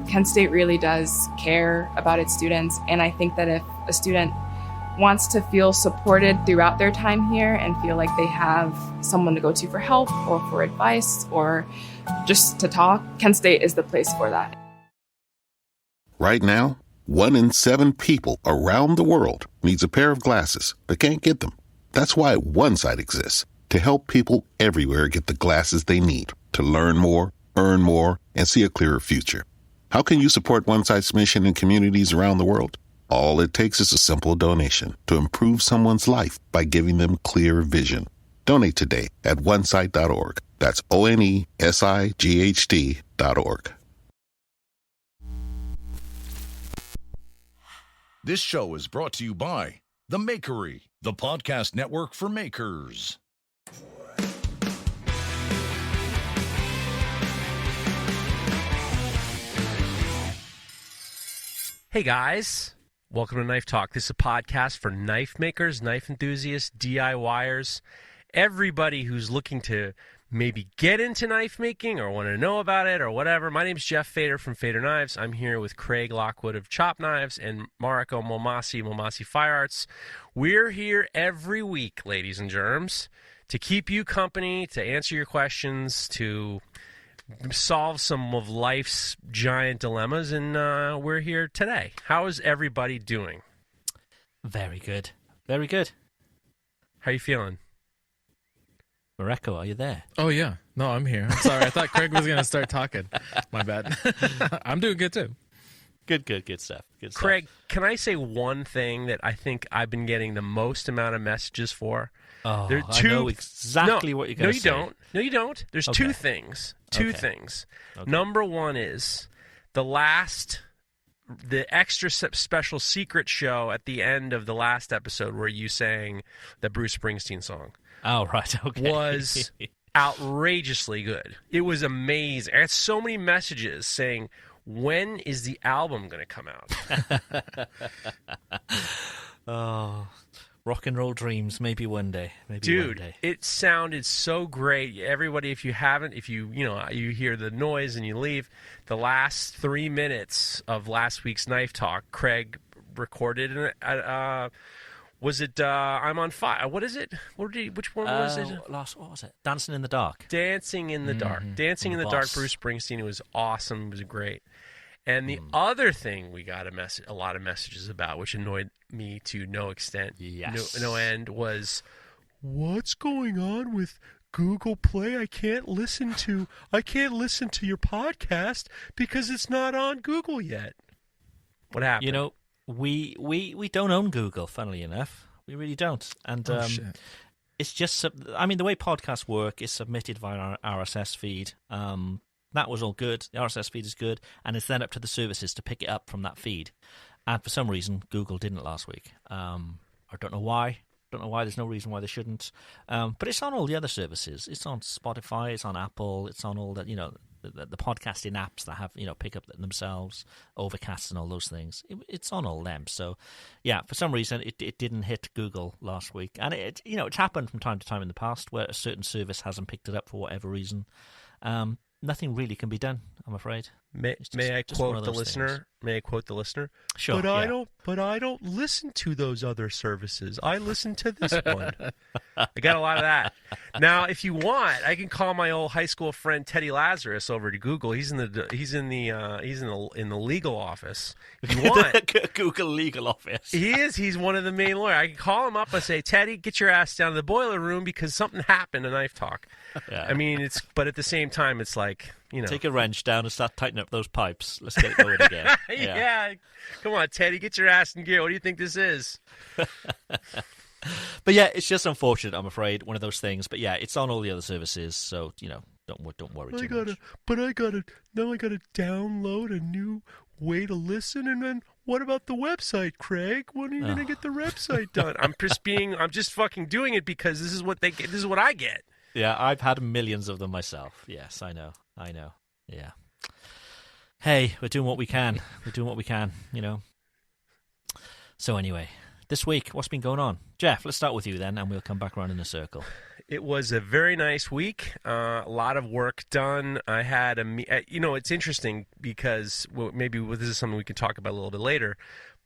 Kent State really does care about its students, and I think that if a student wants to feel supported throughout their time here and feel like they have someone to go to for help or for advice or just to talk, Kent State is the place for that. Right now, 1 in 7 people around the world needs a pair of glasses but can't get them. That's why OneSight exists, to help people everywhere get the glasses they need to learn more, earn more, and see a clearer future. How can you support OneSight's mission in communities around the world? All it takes is a simple donation to improve someone's life by giving them clear vision. Donate today at onesight.org. That's ONESIGHT.org. This show is brought to you by The Makery, the podcast network for makers. Hey guys, welcome to Knife Talk. This is a podcast for knife makers, knife enthusiasts, DIYers, everybody who's looking to maybe get into knife making or want to know about it or whatever. My name is Jeff Fader from Fader Knives. I'm here with Craig Lockwood of Chop Knives and Mareko Momasi Fire Arts. We're here every week, ladies and germs, to keep you company, to answer your questions, to solve some of life's giant dilemmas, and we're here today. How is everybody doing? Very good. Very good. How are you feeling? Mareko, are you there? Oh, yeah. No, I'm here. I'm sorry. I thought Craig was going to start talking. My bad. I'm doing good, too. Good stuff. Good stuff. Craig, can I say one thing that I think I've been getting the most amount of messages for? Oh, I know exactly what you're going to say. No, you don't. There's two things. Two things. Okay. Number one is the extra special secret show at the end of the last episode where you sang the Bruce Springsteen song. Oh, right. Okay. Was outrageously good. It was amazing. I got so many messages saying, when is the album going to come out? Oh, rock and roll dreams. Maybe one day. Dude, it sounded so great. Everybody, if you hear the noise and you leave, the last 3 minutes of last week's Knife Talk, Craig recorded was it I'm on Fire? What is it? Which one was it? What was it? Dancing in the Dark. Dancing in the Dark. Dancing in the Dark, Bruce Springsteen. It was awesome. It was great. And the other thing we got a lot of messages about, which annoyed me to no extent, no end, was what's going on with Google Play? I can't listen to your podcast because it's not on Google yet. What happened? You know, we don't own Google, funnily enough. We really don't. And Shit. It's just, I mean, the way podcasts work is submitted via our RSS feed. That was all good. The RSS feed is good. And it's then up to the services to pick it up from that feed. And for some reason, Google didn't last week. I don't know why. There's no reason why they shouldn't. But it's on all the other services. It's on Spotify. It's on Apple. It's on all that, the podcasting apps that have, pick up themselves, Overcast and all those things. It's on all them. So, yeah, for some reason, it didn't hit Google last week. And, it's happened from time to time in the past where a certain service hasn't picked it up for whatever reason. Nothing really can be done, I'm afraid. May I quote the listener? May I quote the listener? Sure. But I don't listen to those other services. I listen to this one. I got a lot of that. Now, if you want, I can call my old high school friend Teddy Lazarus over to Google. He's in the legal office. If you want, Google legal office. he is. He's one of the main lawyers. I can call him up and say, Teddy, get your ass down to the boiler room because something happened in Knife Talk. Yeah. I mean, but at the same time, it's like, take a wrench down and start tightening up those pipes. Let's get it going again. Yeah. Come on, Teddy, get your ass in gear. What do you think this is? But yeah, it's just unfortunate, I'm afraid, one of those things. But yeah, it's on all the other services, so don't worry too much. I gotta download a new way to listen, and then what about the website, Craig? When are you gonna get the website done? I'm just fucking doing it because this is what they get. This is what I get. Yeah, I've had millions of them myself. Yes, I know. Yeah. Hey, we're doing what we can. So anyway, This week, what's been going on? Geoff, let's start with you then, and we'll come back around in a circle. It was a very nice week. A lot of work done. I had it's interesting because maybe this is something we can talk about a little bit later.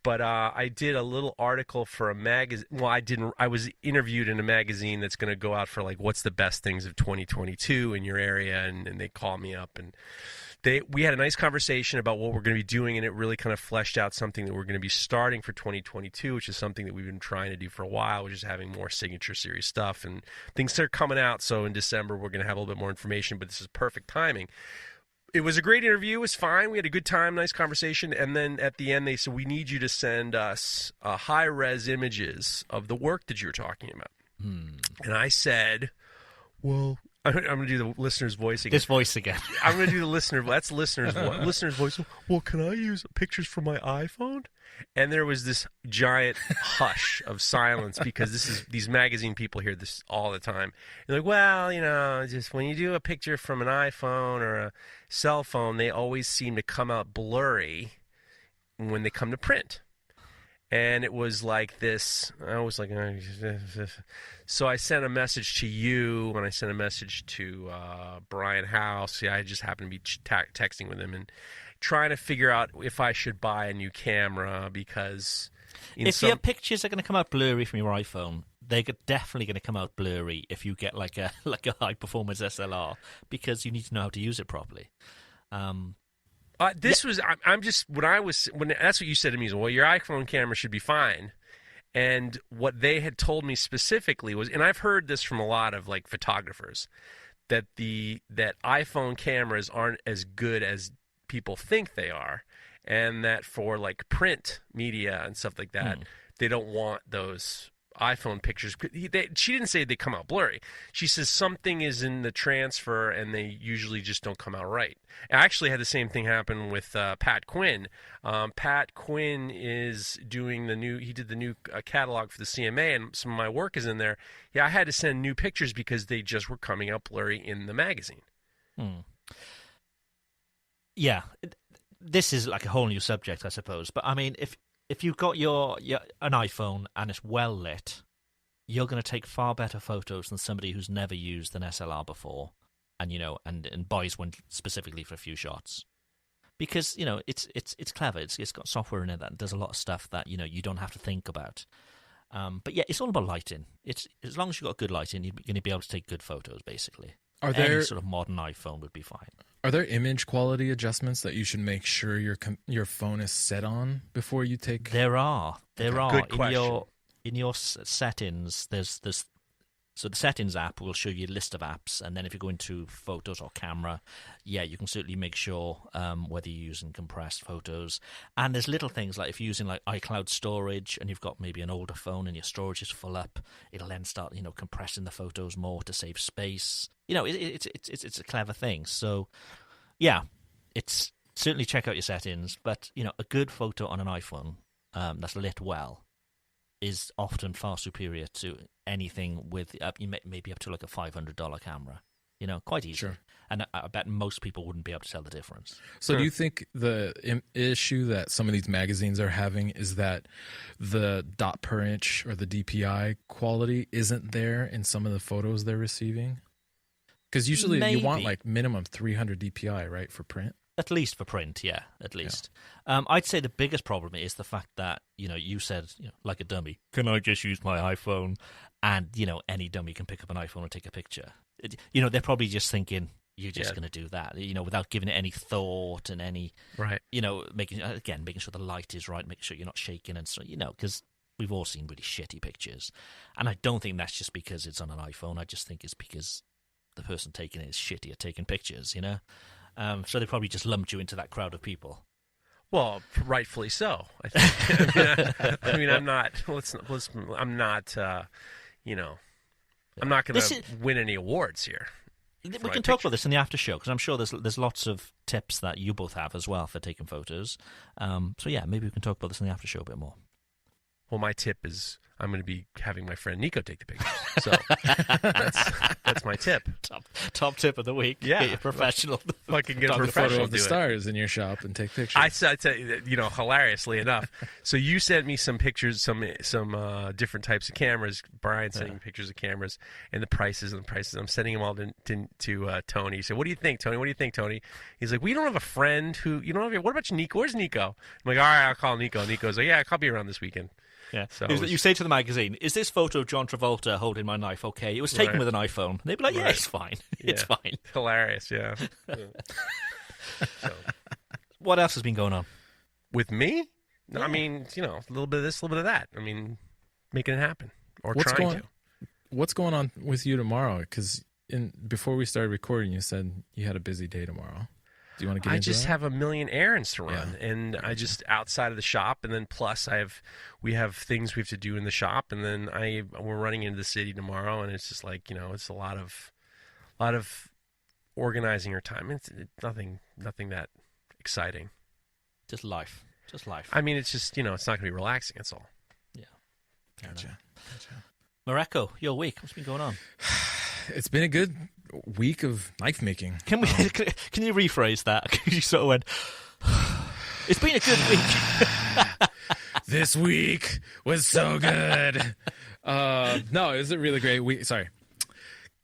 But I did a little article for a magazine. Well, I didn't. I was interviewed in a magazine that's going to go out for like what's the best things of 2022 in your area, and they called me up and we had a nice conversation about what we're going to be doing, and it really kind of fleshed out something that we're going to be starting for 2022, which is something that we've been trying to do for a while, which is having more signature series stuff, and things are coming out. So in December, we're going to have a little bit more information, but this is perfect timing. It was a great interview. It was fine. We had a good time, nice conversation. And then at the end, they said, we need you to send us high-res images of the work that you were talking about. And I said, well, I'm going to do the listener's voice again. This voice again. I'm going to do the listener. That's listener's voice. Listener's voice. Well, can I use pictures from my iPhone? And there was this giant hush of silence because these magazine people hear this all the time. They're like, well, just when you do a picture from an iPhone or a cell phone, they always seem to come out blurry when they come to print. And it was like this. I was like, so I sent a message to you, and I sent a message to Brian House. Yeah, I just happened to be texting with him and trying to figure out if I should buy a new camera because if your pictures are going to come out blurry from your iPhone, they're definitely going to come out blurry if you get like a high performance SLR because you need to know how to use it properly. That's what you said to me is, well, your iPhone camera should be fine. And what they had told me specifically was, and I've heard this from a lot of like photographers, that iPhone cameras aren't as good as people think they are, and that for like print media and stuff like that, they don't want those iPhone pictures. She didn't say they come out blurry. She says something is in the transfer and they usually just don't come out right. I actually had the same thing happen with Pat Quinn. Pat Quinn is doing he did the new catalog for the CMA, and some of my work is in there. Yeah, I had to send new pictures because they just were coming out blurry in the magazine. Yeah, this is like a whole new subject, I suppose. But I mean, if you've got an iPhone and it's well lit, you're going to take far better photos than somebody who's never used an SLR before, and buys one specifically for a few shots, because it's clever. It's got software in it that does a lot of stuff that you don't have to think about. But yeah, it's all about lighting. It's as long as you've got good lighting, you're going to be able to take good photos. Basically, any sort of modern iPhone would be fine. Are there image quality adjustments that you should make sure your phone is set on before you take? There are. Good question. In your settings, so the settings app will show you a list of apps, and then if you go into photos or camera, you can certainly make sure whether you're using compressed photos. And there's little things like if you're using like iCloud storage and you've got maybe an older phone and your storage is full up, it'll then start compressing the photos more to save space. It's a clever thing. So yeah, it's certainly check out your settings, but a good photo on an iPhone that's lit well is often far superior to anything with maybe up to like a $500 camera. Quite easy. Sure. And I bet most people wouldn't be able to tell the difference. So do you think the issue that some of these magazines are having is that the dot per inch or the DPI quality isn't there in some of the photos they're receiving? Because usually you want like minimum 300 DPI, right, for print? At least for print, yeah, at least. Yeah. I'd say the biggest problem is the fact that, you said, like a dummy, can I just use my iPhone? And, any dummy can pick up an iPhone and take a picture. They're probably just thinking, you're just going to do that, without giving it any thought and any, right. Making sure the light is right, making sure you're not shaking and so, because we've all seen really shitty pictures. And I don't think that's just because it's on an iPhone. I just think it's because the person taking it is shitty at taking pictures, So they probably just lumped you into that crowd of people. Well, rightfully so. I think. I'm not. I'm not. I'm not going to win any awards here. We can talk about this in the after show because I'm sure there's lots of tips that you both have as well for taking photos. So yeah, maybe we can talk about this in the after show a bit more. Well, my tip is I'm going to be having my friend Nico take the pictures. So that's my tip. Top tip of the week. Yeah. Get your professional. Fucking get a Take a professional photo of the do it. stars in your shop and take pictures. I tell you, hilariously enough. So you sent me some pictures, some different types of cameras. Brian sending me pictures of cameras and the prices. I'm sending them all to Tony. He said, "What do you think, Tony? What do you think, Tony?" He's like, "We don't have a friend who you don't have. What about Nico? Where's Nico?" I'm like, "All right, I'll call Nico." Nico's like, "Yeah, I'll be around this weekend." Yeah. So You say to the magazine, "Is this photo of John Travolta holding my knife okay? It was taken with an iPhone." They'd be like, "Yeah, it's fine. It's fine." Hilarious, yeah. So, What else has been going on? with me, I mean, a little bit of this, a little bit of that. I mean, making it happen or trying to. What's going on with you tomorrow? Because before we started recording, you said you had a busy day tomorrow. Do you want to get into I just that? have a million errands to run, and I just outside of the shop, and then plus we have things we have to do in the shop, and then we're running into the city tomorrow, and it's just like it's a lot of organizing your time. It's nothing that exciting. Just life. I mean, it's just it's not going to be relaxing. That's all. Yeah. Gotcha. Mareko, your week. What's been going on? It's been a good week of knife making. Can you rephrase that? You sort of went, "It's been a good week." This week was so good. No, it was a really great week. Sorry.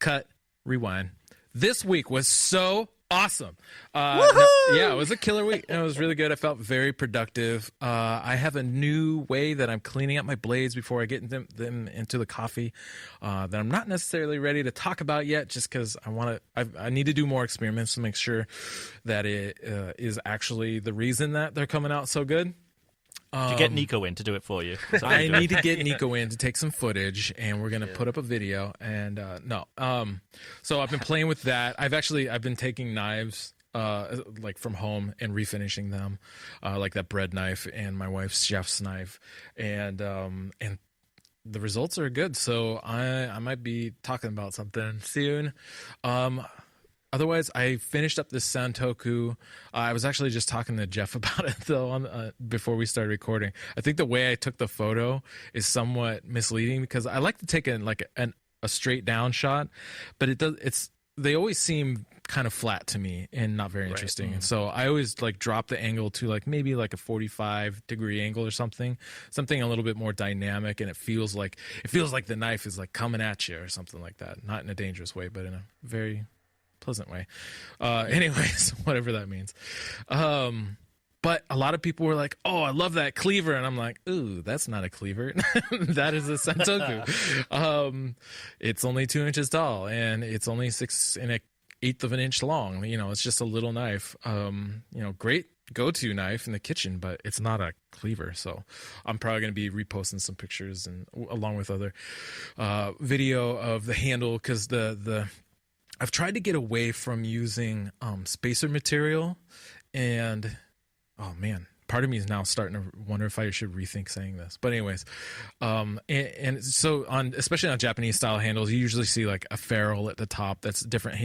Cut. Rewind. This week was so awesome. Yeah, it was a killer week. It was really good. I felt very productive. I have a new way that I'm cleaning up my blades before I get them into the coffee that I'm not necessarily ready to talk about yet, just because I need to do more experiments to make sure that it is actually the reason that they're coming out so good. Did you get Nico in to do it for you? I need to get Nico in to take some footage, and we're gonna put up a video. And so I've been playing with that. I've been taking knives like from home and refinishing them, like that bread knife and my wife's chef's knife, and the results are good. So I might be talking about something soon. Otherwise, I finished up this Santoku. I was actually just talking to Geoff about it though before we started recording. I think the way I took the photo is somewhat misleading because I like to take a straight down shot, but they always seem kind of flat to me and not very interesting. Mm-hmm. And so I always drop the angle to maybe a 45-degree angle or something a little bit more dynamic, and it feels like the knife is coming at you or something like that. Not in a dangerous way, but in a very pleasant way. Anyways, whatever that means. But a lot of people were like, "Oh, I love that cleaver," and I'm like, "Ooh, that's not a cleaver. That is a Santoku. It's only 2 inches tall and it's only 6 1/8 of an inch long. It's just a little knife. Great go-to knife in the kitchen, but it's not a cleaver." So I'm probably going to be reposting some pictures and along with other video of the handle, because I've tried to get away from using spacer material, and oh man, part of me is now starting to wonder if I should rethink saying this. But anyways, and so especially on Japanese style handles, you usually see a ferrule at the top that's different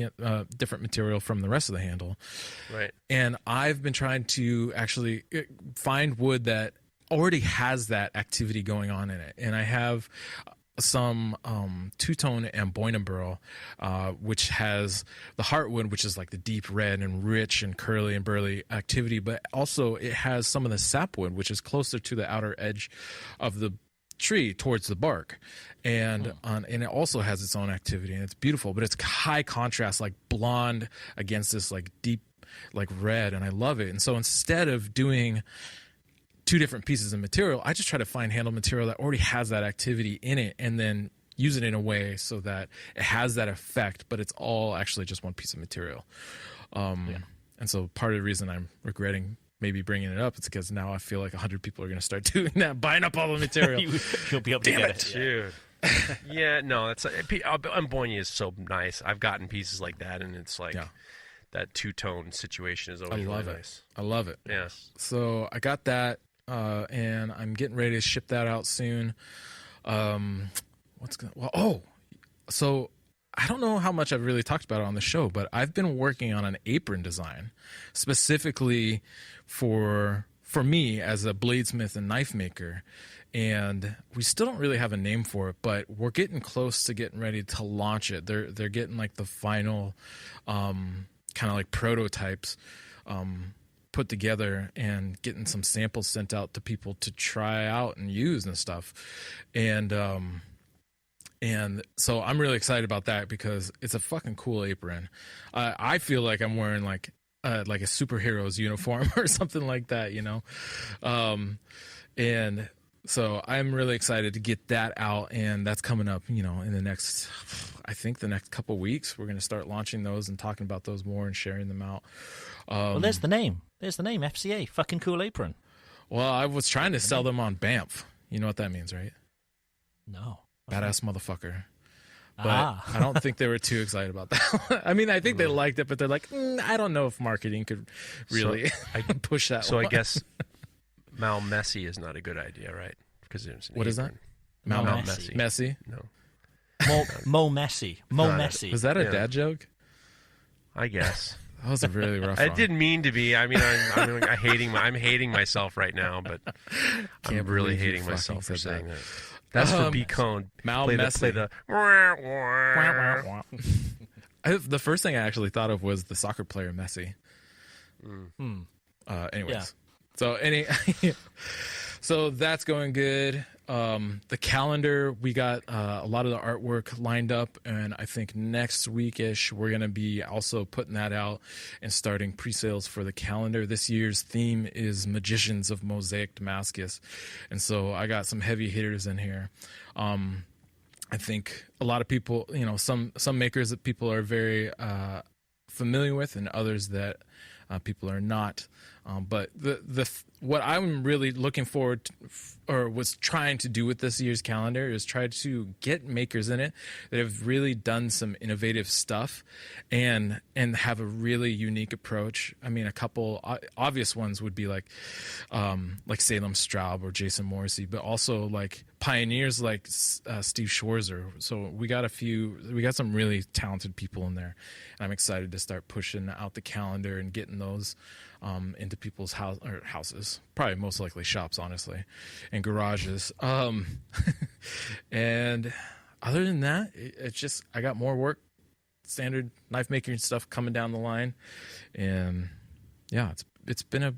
material from the rest of the handle. Right. And I've been trying to actually find wood that already has that activity going on in it, and I have some two-tone and burl, which has the heartwood, which is the deep red and rich and curly and burly activity, but also it has some of the sapwood, which is closer to the outer edge of the tree towards the bark, and it also has its own activity, and it's beautiful, but it's high contrast, blonde against this deep red, and I love it. And so instead of doing two different pieces of material, I just try to find handle material that already has that activity in it, and then use it in a way so that it has that effect, but it's all actually just one piece of material. And so part of the reason I'm regretting maybe bringing it up is because now I feel 100 people are going to start doing that, buying up all the material. You'll be able to get it. Dude. Yeah, no, it's Ambonia is so nice. I've gotten pieces like that, and it's that two-tone situation is always really nice. I love it. Yeah. So I got that. And I'm getting ready to ship that out soon. So I don't know how much I've really talked about it on the show, but I've been working on an apron design specifically for me as a bladesmith and knife maker. and we still don't really have a name for it, but we're getting close to getting ready to launch it. They're getting like the final kind of like prototypes put together and getting some samples sent out to people to try out and use and stuff. And so I'm really excited about that because it's a fucking cool apron. I feel like I'm wearing like a superhero's uniform or something like that, you know? And so I'm really excited to get that out, and that's coming up, you know, in the next couple weeks. We're going to start launching those and talking about those more and sharing them out. Well, there's the name. There's the name, FCA, fucking cool apron. Well, I was trying to sell them on BAMF. You know what that means, right? No. Badass motherfucker. But I don't think they were too excited about that. I mean, I think they liked it, but they're like, I don't know if marketing could really push that. So I guess Mal Messi is not a good idea, right? Because there's an what is that? Mal Messi. Messi? No. Mo Messi. Mo Messi. Was that a dad joke? I guess. That was a really rough I one. didn't mean to be. I mean, I'm hating myself right now, but I'm really hating myself for saying that. That's for B Cone. Mal Messi. The first thing I actually thought of was the soccer player Messi. Anyways, so that's going good. The calendar, we got a lot of the artwork lined up, and I think next week-ish we're going to be also putting that out and starting pre-sales for the calendar. This year's theme is Magicians of Mosaic Damascus, and so I got some heavy hitters in here. I think a lot of people, you know, some makers that people are very familiar with, and others that people are not. But what I'm really looking forward to, or was trying to do with this year's calendar, is try to get makers in it that have really done some innovative stuff and have a really unique approach. I mean, a couple obvious ones would be like Salem Straub or Jason Morrissey, but also like pioneers like Steve Schwarzer. So we got some really talented people in there, and I'm excited to start pushing out the calendar and getting those into people's houses, probably most likely shops, honestly, and garages. And other than that, it's just I got more work, standard knife making stuff coming down the line, and yeah, it's been a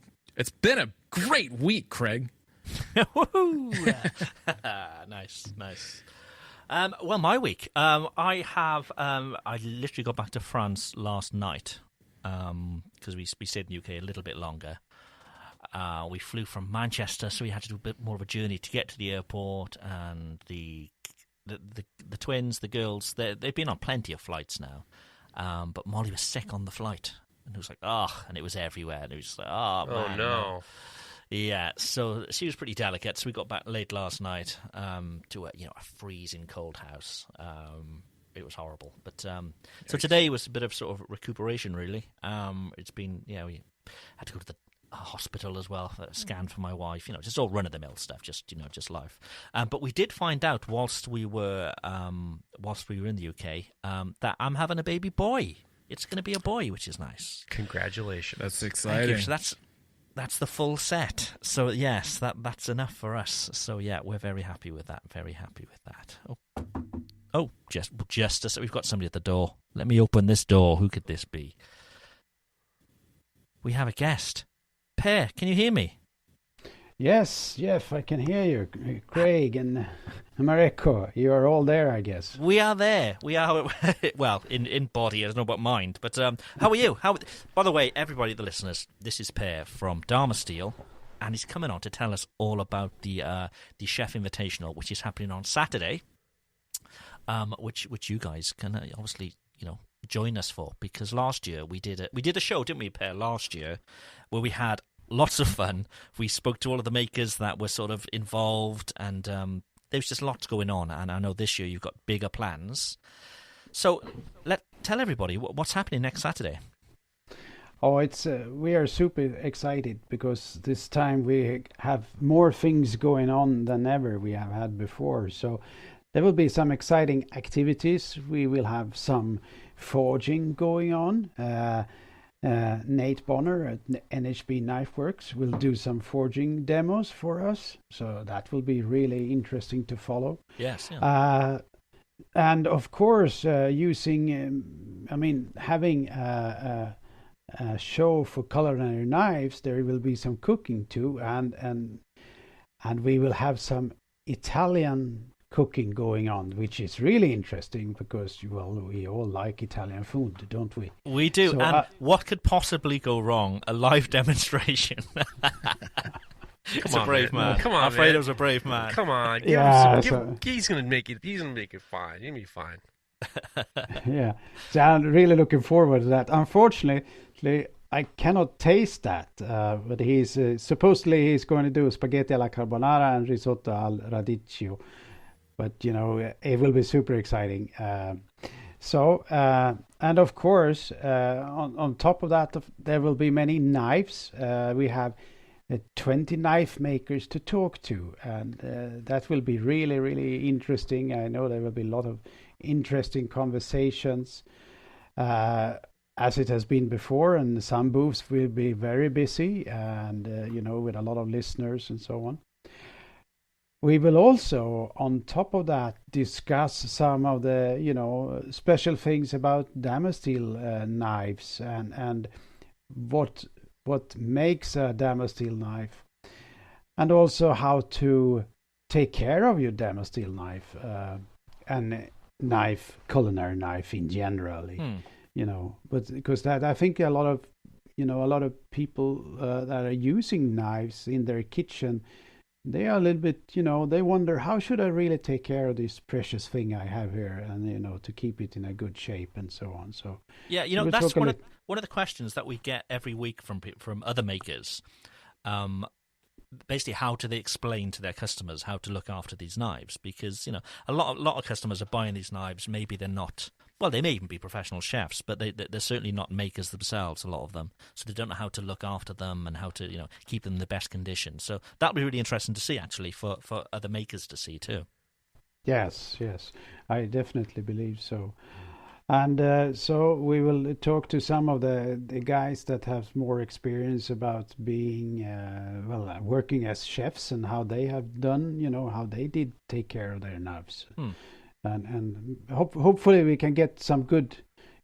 great week, Craig. Woohoo! Nice. Well, my week. I literally got back to France last night. Because we stayed in the UK a little bit longer. We flew from Manchester, so we had to do a bit more of a journey to get to the airport. And the twins, the girls, they've been on plenty of flights now. But Molly was sick on the flight, and it was like, and it was everywhere. And it was just like, man. Oh no. Yeah, so she was pretty delicate. So we got back late last night to a freezing cold house. It was horrible, but so today was a bit of sort of recuperation, really. It's been, we had to go to the hospital as well, a scan for my wife, just all run of the mill stuff, just life. But we did find out whilst we were in the UK that I'm having a baby boy. It's going to be a boy, which is nice. Congratulations! That's Thank exciting. you. So that's the full set. So yes, that's enough for us. So yeah, we're very happy with that. Very happy with that. Oh, just we've got somebody at the door. Let me open this door. Who could this be? We have a guest. Per, can you hear me? Yes, Geoff, I can hear you. Craig and Mareko, you are all there, I guess. We are there. We are, well, in body, I don't know about mind. But how are you? By the way, everybody, the listeners, this is Per from Dharma Steel, and he's coming on to tell us all about the Chef Invitational, which is happening on Saturday. Which you guys can obviously join us for, because last year we did a show, didn't we, Per? Last year, where we had lots of fun. We spoke to all of the makers that were sort of involved, and there was just lots going on. And I know this year you've got bigger plans. So tell everybody what's happening next Saturday. Oh, we are super excited because this time we have more things going on than ever we have had before. So there will be some exciting activities. We will have some forging going on. Nate Bonner at NHB Knife Works will do some forging demos for us, so that will be really interesting to follow. Yes, yeah. And of course, using, having a show for culinary knives, there will be some cooking too, and we will have some Italian cooking going on, which is really interesting because, well, we all like Italian food, don't we? We do. So, and what could possibly go wrong? A live demonstration. It's a brave man. Come on, Alfredo's a brave man. Come on. He's going to make it. He's going to make it fine. He'll be fine. Yeah. So I'm really looking forward to that. Unfortunately, I cannot taste that. But he's supposedly he's going to do spaghetti alla carbonara and risotto al radicchio. But it will be super exciting. And of course, on top of that, there will be many knives. We have 20 knife makers to talk to, and that will be really, really interesting. I know there will be a lot of interesting conversations, as it has been before, and some booths will be very busy, and with a lot of listeners and so on. We will also, on top of that, discuss some of the, special things about Damasteel knives and what makes a Damasteel knife, and also how to take care of your Damasteel knife and culinary knife in generally. But because that, I think a lot of people that are using knives in their kitchen, they are a little bit, they wonder, how should I really take care of this precious thing I have here, and to keep it in a good shape and so on. So yeah, that's one of the questions that we get every week from other makers. Basically, how do they explain to their customers how to look after these knives? Because a lot of customers are buying these knives. Maybe they're not. Well, they may even be professional chefs, but they're certainly not makers themselves, a lot of them. So they don't know how to look after them and how to keep them in the best condition. So that'll be really interesting to see, actually, for other makers to see too. Yes, I definitely believe so. And so we will talk to some of the guys that have more experience about being, working as chefs, and how they have done, how they did take care of their knives. And hopefully we can get some good,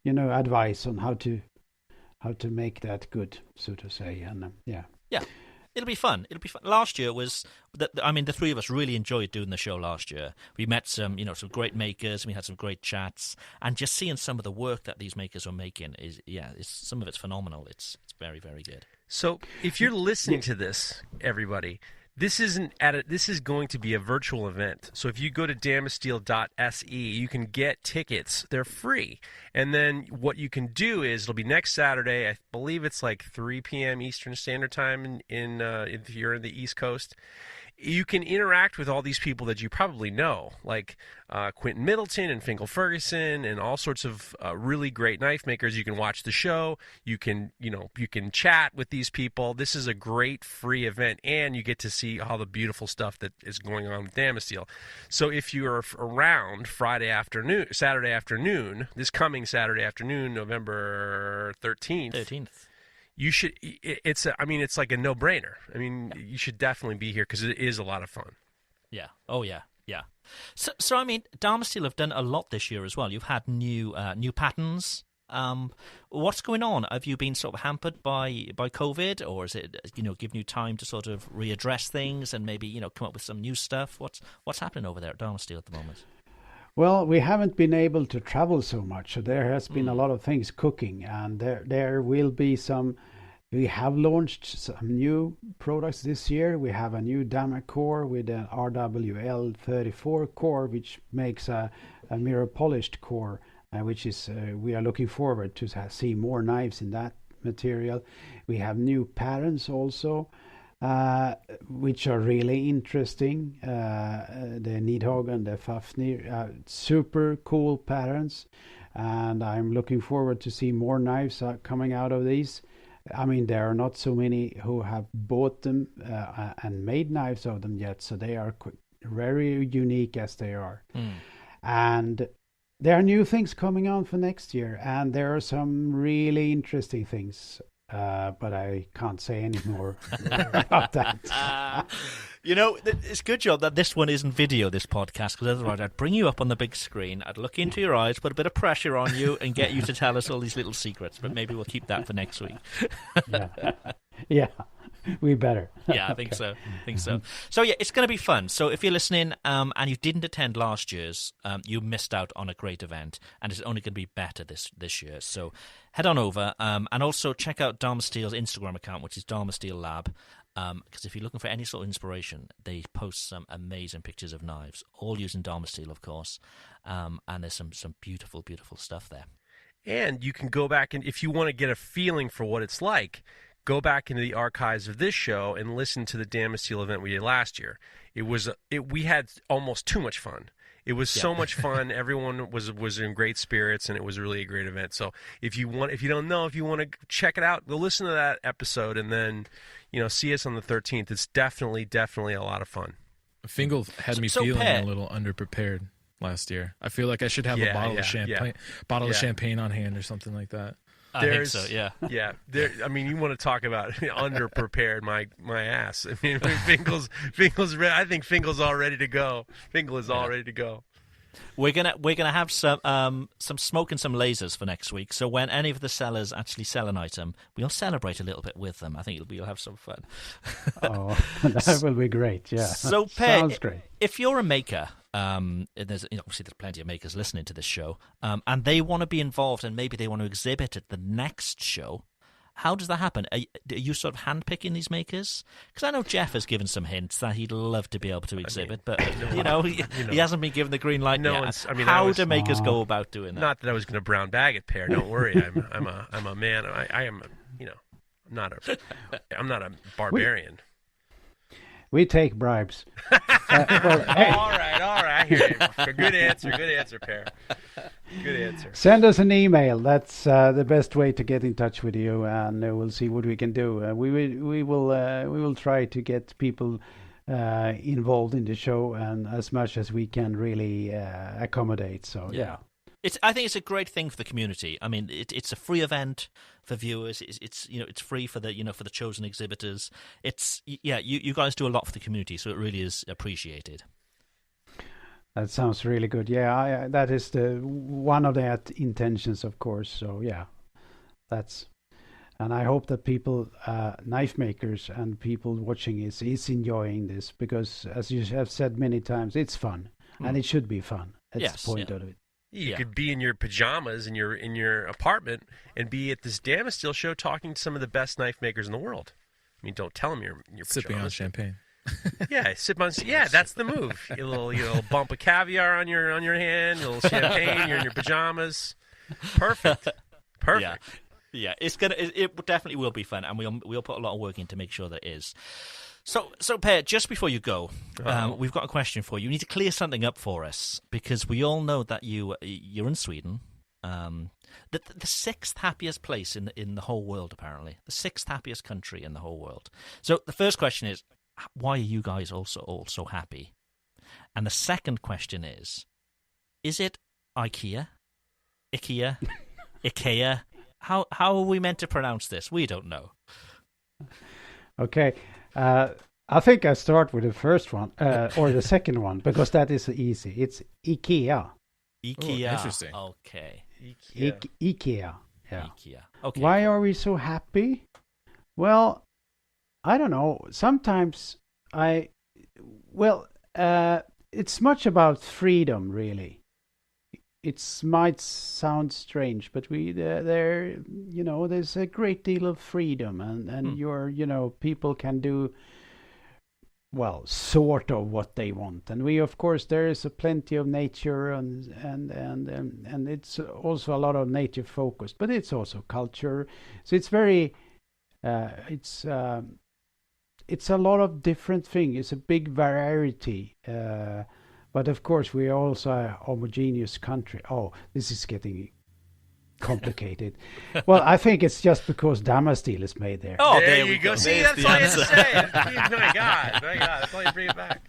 advice on how to make that good, so to say. And yeah. It'll be fun. Last year was, the three of us really enjoyed doing the show last year. We met some great makers, and we had some great chats, and just seeing some of the work that these makers are making some of it's phenomenal. It's very, very good. So if you're listening to this, everybody, this is going to be a virtual event. So if you go to damasteel.se, you can get tickets. They're free. And then what you can do is, it'll be next Saturday. I believe it's like 3 p.m. Eastern Standard Time if you're in the East Coast. You can interact with all these people that you probably know, like Quentin Middleton and Finkel Ferguson and all sorts of really great knife makers. You can watch the show. You can chat with these people. This is a great free event, and you get to see all the beautiful stuff that is going on with Damasteel. So if you are around Saturday afternoon, this coming Saturday afternoon, November 13th. You should. It's like a no-brainer. You should definitely be here because it is a lot of fun. Yeah. Oh yeah. Yeah. So Damasteel have done a lot this year as well. You've had new patterns. What's going on? Have you been sort of hampered by COVID, or is it giving you time to sort of readdress things and maybe come up with some new stuff? What's happening over there at Damasteel at the moment? Well, we haven't been able to travel so much, so there has been a lot of things cooking, and there will be some. We have launched some new products this year. We have a new Dama core with an RWL 34 core, which makes a mirror polished core, which is we are looking forward to see more knives in that material. We have new patterns also, which are really interesting. The Nidhogg and the Fafnir, super cool patterns, and I'm looking forward to see more knives coming out of these. There are not so many who have bought them and made knives of them yet, so they are very unique as they are. And there are new things coming on for next year, and there are some really interesting things. But I can't say any more about that. It's a good job that this one isn't video, this podcast, because otherwise I'd bring you up on the big screen, I'd look into your eyes, put a bit of pressure on you, and get you to tell us all these little secrets. But maybe we'll keep that for next week. Yeah. We better. Yeah, I think so. So yeah, it's going to be fun. So if you're listening and you didn't attend last year's, you missed out on a great event, and it's only going to be better this year. So head on over and also check out Dharma Steel's Instagram account, which is Dharma Steel Lab. Because if you're looking for any sort of inspiration, they post some amazing pictures of knives, all using Dharma Steel, of course. And there's some beautiful, beautiful stuff there. And you can go back and if you want to get a feeling for what it's like, go back into the archives of this show and listen to the Dharma Steel event we did last year. We had almost too much fun. It was so much fun. Everyone was in great spirits, and it was really a great event. So if you want to check it out, go listen to that episode, and then see us on the 13th. It's definitely a lot of fun. Fingal had me feeling a little underprepared last year. I feel like I should have a bottle of champagne, of champagne on hand or something like that. I think so, yeah. Yeah. I mean, you want to talk about underprepared, my ass. I mean, Fingal's I think Fingal's all ready to go. Fingal is all ready to go. We're gonna have some smoke and some lasers for next week. So when any of the sellers actually sell an item, we'll celebrate a little bit with them. I think you'll have some fun. Oh, that will be great. Yeah. So, sounds great. If you're a maker, there's obviously there's plenty of makers listening to this show, and they want to be involved, and maybe they want to exhibit at the next show. How does that happen? Are you sort of handpicking these makers? Because I know Geoff has given some hints that he'd love to be able to exhibit, but he hasn't been given the green light yet. How do makers go about doing that? Not that I was going to brown bag it, Pear. Don't worry. I'm a man. I am. I'm not a barbarian. We take bribes. All right. I hear you. Good answer, Pear. Good answer. Send us an email. That's the best way to get in touch with you, and we'll see what we can do. We will try to get people involved in the show, and as much as we can really accommodate. So yeah. I think it's a great thing for the community. I mean, it's a free event for viewers. It's free for the chosen exhibitors. You guys do a lot for the community, so it really is appreciated. That sounds really good. Yeah, that is one of the intentions, of course. So yeah, and I hope that people, knife makers and people watching is enjoying this, because as you have said many times, it's fun and it should be fun. That's the point of it. You could be in your pajamas in your apartment and be at this Dharma Steel show talking to some of the best knife makers in the world. I mean, don't tell them you're sipping on champagne. That's the move. A little bump of caviar on your hand, a little champagne. You're in your pajamas. Perfect. Yeah. It definitely will be fun, and we'll put a lot of work in to make sure that it is. So Per, just before you go, we've got a question for you. You need to clear something up for us, because we all know that you're in Sweden. The sixth happiest place in the whole world, apparently. The sixth happiest country in the whole world. So the first question is, why are you guys all so happy? And the second question is it IKEA? IKEA? How are we meant to pronounce this? We don't know. Okay. I think I start with the first one, or the second one, because that is easy. It's IKEA. IKEA. Oh, interesting. Okay. IKEA. Yeah. IKEA. Okay. Why are we so happy? Well, I don't know. Sometimes it's much about freedom, really. It might sound strange, but there's a great deal of freedom, and people can do, well, sort of what they want. And of course, there is plenty of nature, and it's also a lot of nature focused, but it's also culture. So it's very, it's a lot of different things. It's a big variety. But of course, we are also a homogeneous country. Oh, this is getting complicated. Well, I think it's just because Dharma Steel is made there. Oh, there you go. See, that's all you have to say. My God, that's all you bring it back.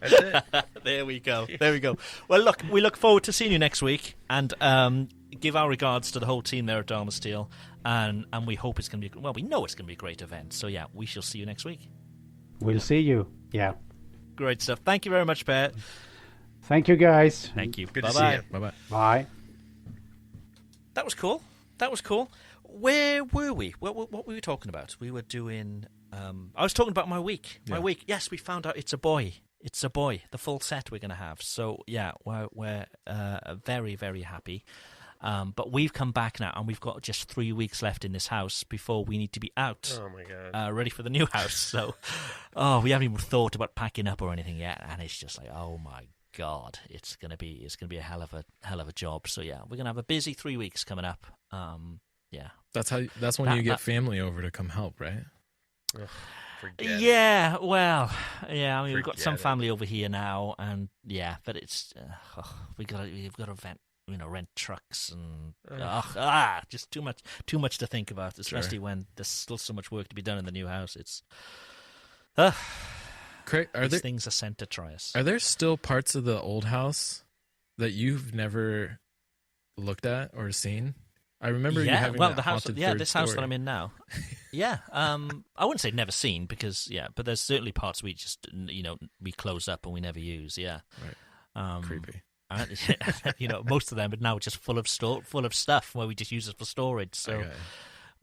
That's it. There we go. Well, look, we look forward to seeing you next week, and give our regards to the whole team there at Dharma Steel, and we hope it's going to be, well, we know it's going to be a great event. So yeah, we shall see you next week. We'll see you. Yeah. Great stuff. Thank you very much, Pat. Thank you, guys. Thank you. Good to see you. Bye-bye. Bye. That was cool. Where were we? What were we talking about? We were doing... I was talking about my week. Yeah. My week. Yes, we found out it's a boy. It's a boy. The full set we're going to have. So, yeah, we're very, very happy. But we've come back now, and we've got just 3 weeks left in this house before we need to be out. Oh, my God. Ready for the new house. So, we haven't even thought about packing up or anything yet. And it's just like, oh, my God, it's gonna be a hell of a job. So yeah, we're gonna have a busy 3 weeks coming up. Yeah, that's when you get family over to come help, right? Ugh, yeah, well, yeah. I mean, we've got some Forget it. family over here now, and yeah, but it's we've got to rent trucks and just too much to think about, especially when there's still so much work to be done in the new house. It's Craig, these things are sent to try us. Are there still parts of the old house that you've never looked at or seen? I remember you having that the house. haunted Yeah, third this house story. that I'm in now. Yeah, I wouldn't say never seen because but there's certainly parts we just we close up and we never use. Yeah, right. Creepy. Most of them are now just full of stuff where we just use it for storage. So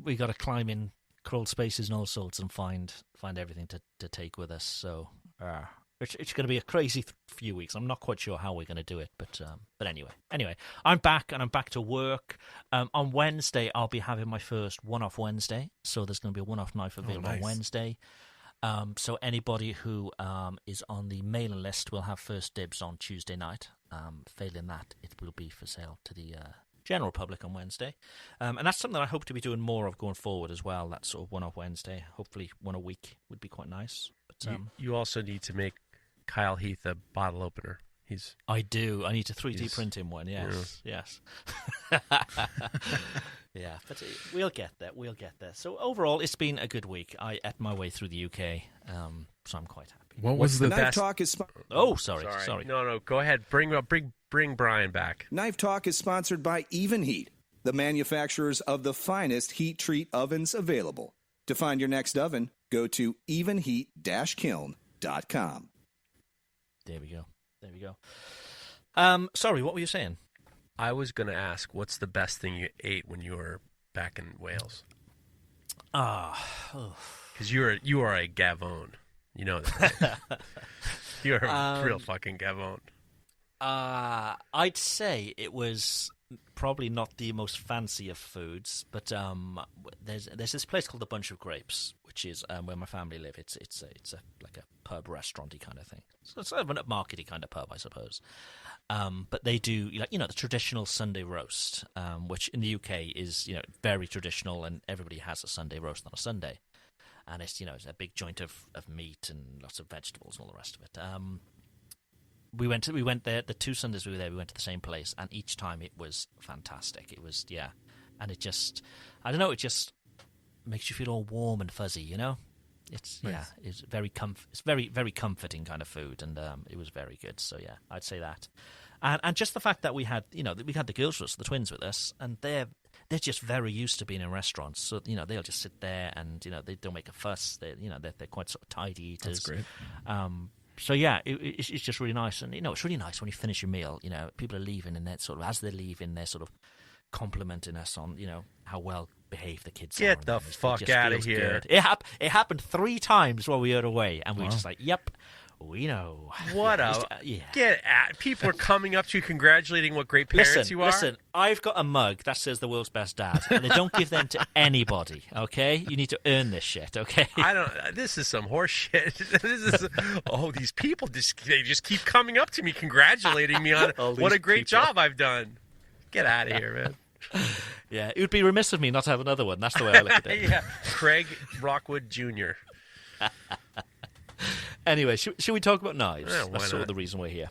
we got to climb in crawl spaces and all sorts and find everything to take with us. So it's going to be a crazy few weeks. I'm not quite sure how we're going to do it, but anyway, I'm back and I'm back to work. On Wednesday, I'll be having my first one-off Wednesday. So there's going to be a one-off knife available on Wednesday. So anybody who is on the mailing list will have first dibs on Tuesday night. Failing that, it will be for sale to the general public on Wednesday. And that's something that I hope to be doing more of going forward as well, that sort of one-off Wednesday. Hopefully one a week would be quite nice. But you also need to make Kyle Heath a bottle opener. I do. I need to 3D print him one. Yes. Yeah, but we'll get there. So overall, it's been a good week. I ate my way through the UK, so I'm quite happy. What was the Knife best? Talk is Sorry. No, go ahead. Bring Brian back. Knife Talk is sponsored by Even Heat, the manufacturers of the finest heat treat ovens available. To find your next oven, go to evenheat-kiln.com. There we go. Sorry, what were you saying? I was going to ask, what's the best thing you ate when you were back in Wales? Because you are a Gavone. You know that, right? You're a real fucking Gavone. I'd say it was probably not the most fancy of foods, but there's this place called the Bunch of Grapes, which is where my family live. It's like a pub restauranty kind of thing. So it's sort of an upmarkety kind of pub, I suppose. But they do the traditional Sunday roast, which in the UK is very traditional, and everybody has a Sunday roast on a Sunday, and it's it's a big joint of meat and lots of vegetables and all the rest of it. We went there the 2 Sundays we were there. We went to the same place, and each time it was fantastic. It was and it just I don't know. It just makes you feel all warm and fuzzy. It's Nice. It's very it's very very comforting kind of food, and it was very good. So yeah, I'd say that, and just the fact that we had the girls with us, the twins with us, and they're just very used to being in restaurants. So they'll just sit there and they don't make a fuss. They're quite sort of tidy eaters. That's great. So yeah, it's just really nice, and it's really nice when you finish your meal. People are leaving, and as they're leaving, they're sort of complimenting us on how well behaved the kids are. Get the fuck out of here! Good. It happened 3 times while we were away, and we were just like, "Yep, we know." Get at people are coming up to you, congratulating what great parents you are. Listen, I've got a mug that says the world's best dad, and they don't give them to anybody. Okay, you need to earn this shit. Okay, This is some horse shit. These people just keep coming up to me, congratulating me on what a great job I've done. Get out of here, man. Yeah, it would be remiss of me not to have another one. That's the way I look at it. Yeah, Craig Rockwood Jr. Anyway, should we talk about knives? Yeah, why That's sort of not? the reason we're here.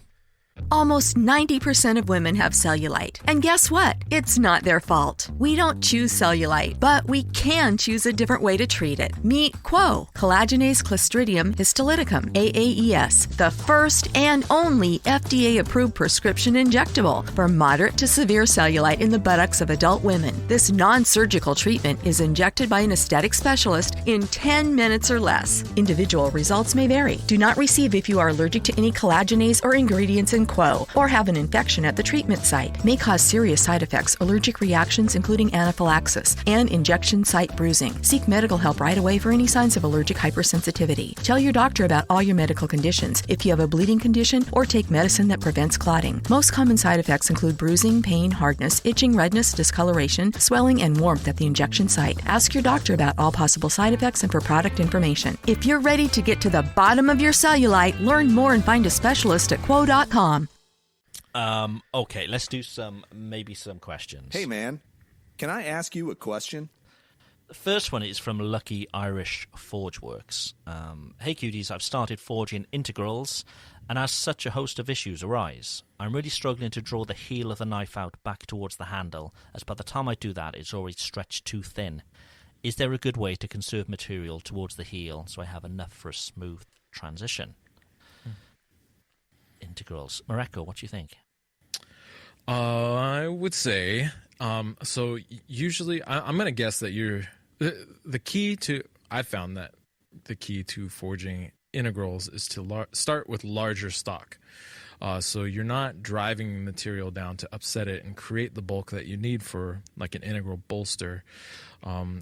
Almost 90% of women have cellulite. And guess what? It's not their fault. We don't choose cellulite, but we can choose a different way to treat it. Meet Quo, collagenase Clostridium histolyticum, AAES, the first and only FDA-approved prescription injectable for moderate to severe cellulite in the buttocks of adult women. This non-surgical treatment is injected by an aesthetic specialist in 10 minutes or less. Individual results may vary. Do not receive if you are allergic to any collagenase or ingredients in Quo or have an infection at the treatment site. May cause serious side effects, allergic reactions including anaphylaxis, and injection site bruising. Seek medical help right away for any signs of allergic hypersensitivity. Tell your doctor about all your medical conditions if you have a bleeding condition or take medicine that prevents clotting. Most common side effects include bruising, pain, hardness, itching, redness, discoloration, swelling, and warmth at the injection site. Ask your doctor about all possible side effects and for product information. If you're ready to get to the bottom of your cellulite, learn more and find a specialist at Quo.com. Okay, let's do some questions. Hey, man, can I ask you a question? The first one is from Lucky Irish Forgeworks. Hey, cuties, I've started forging integrals, and as such a host of issues arise. I'm really struggling to draw the heel of the knife out back towards the handle, as by the time I do that, it's already stretched too thin. Is there a good way to conserve material towards the heel so I have enough for a smooth transition? Integrals. Mareko, what do you think? I would say, so usually I'm going to guess that I found that the key to forging integrals is to start with larger stock. So you're not driving material down to upset it and create the bulk that you need for like an integral bolster.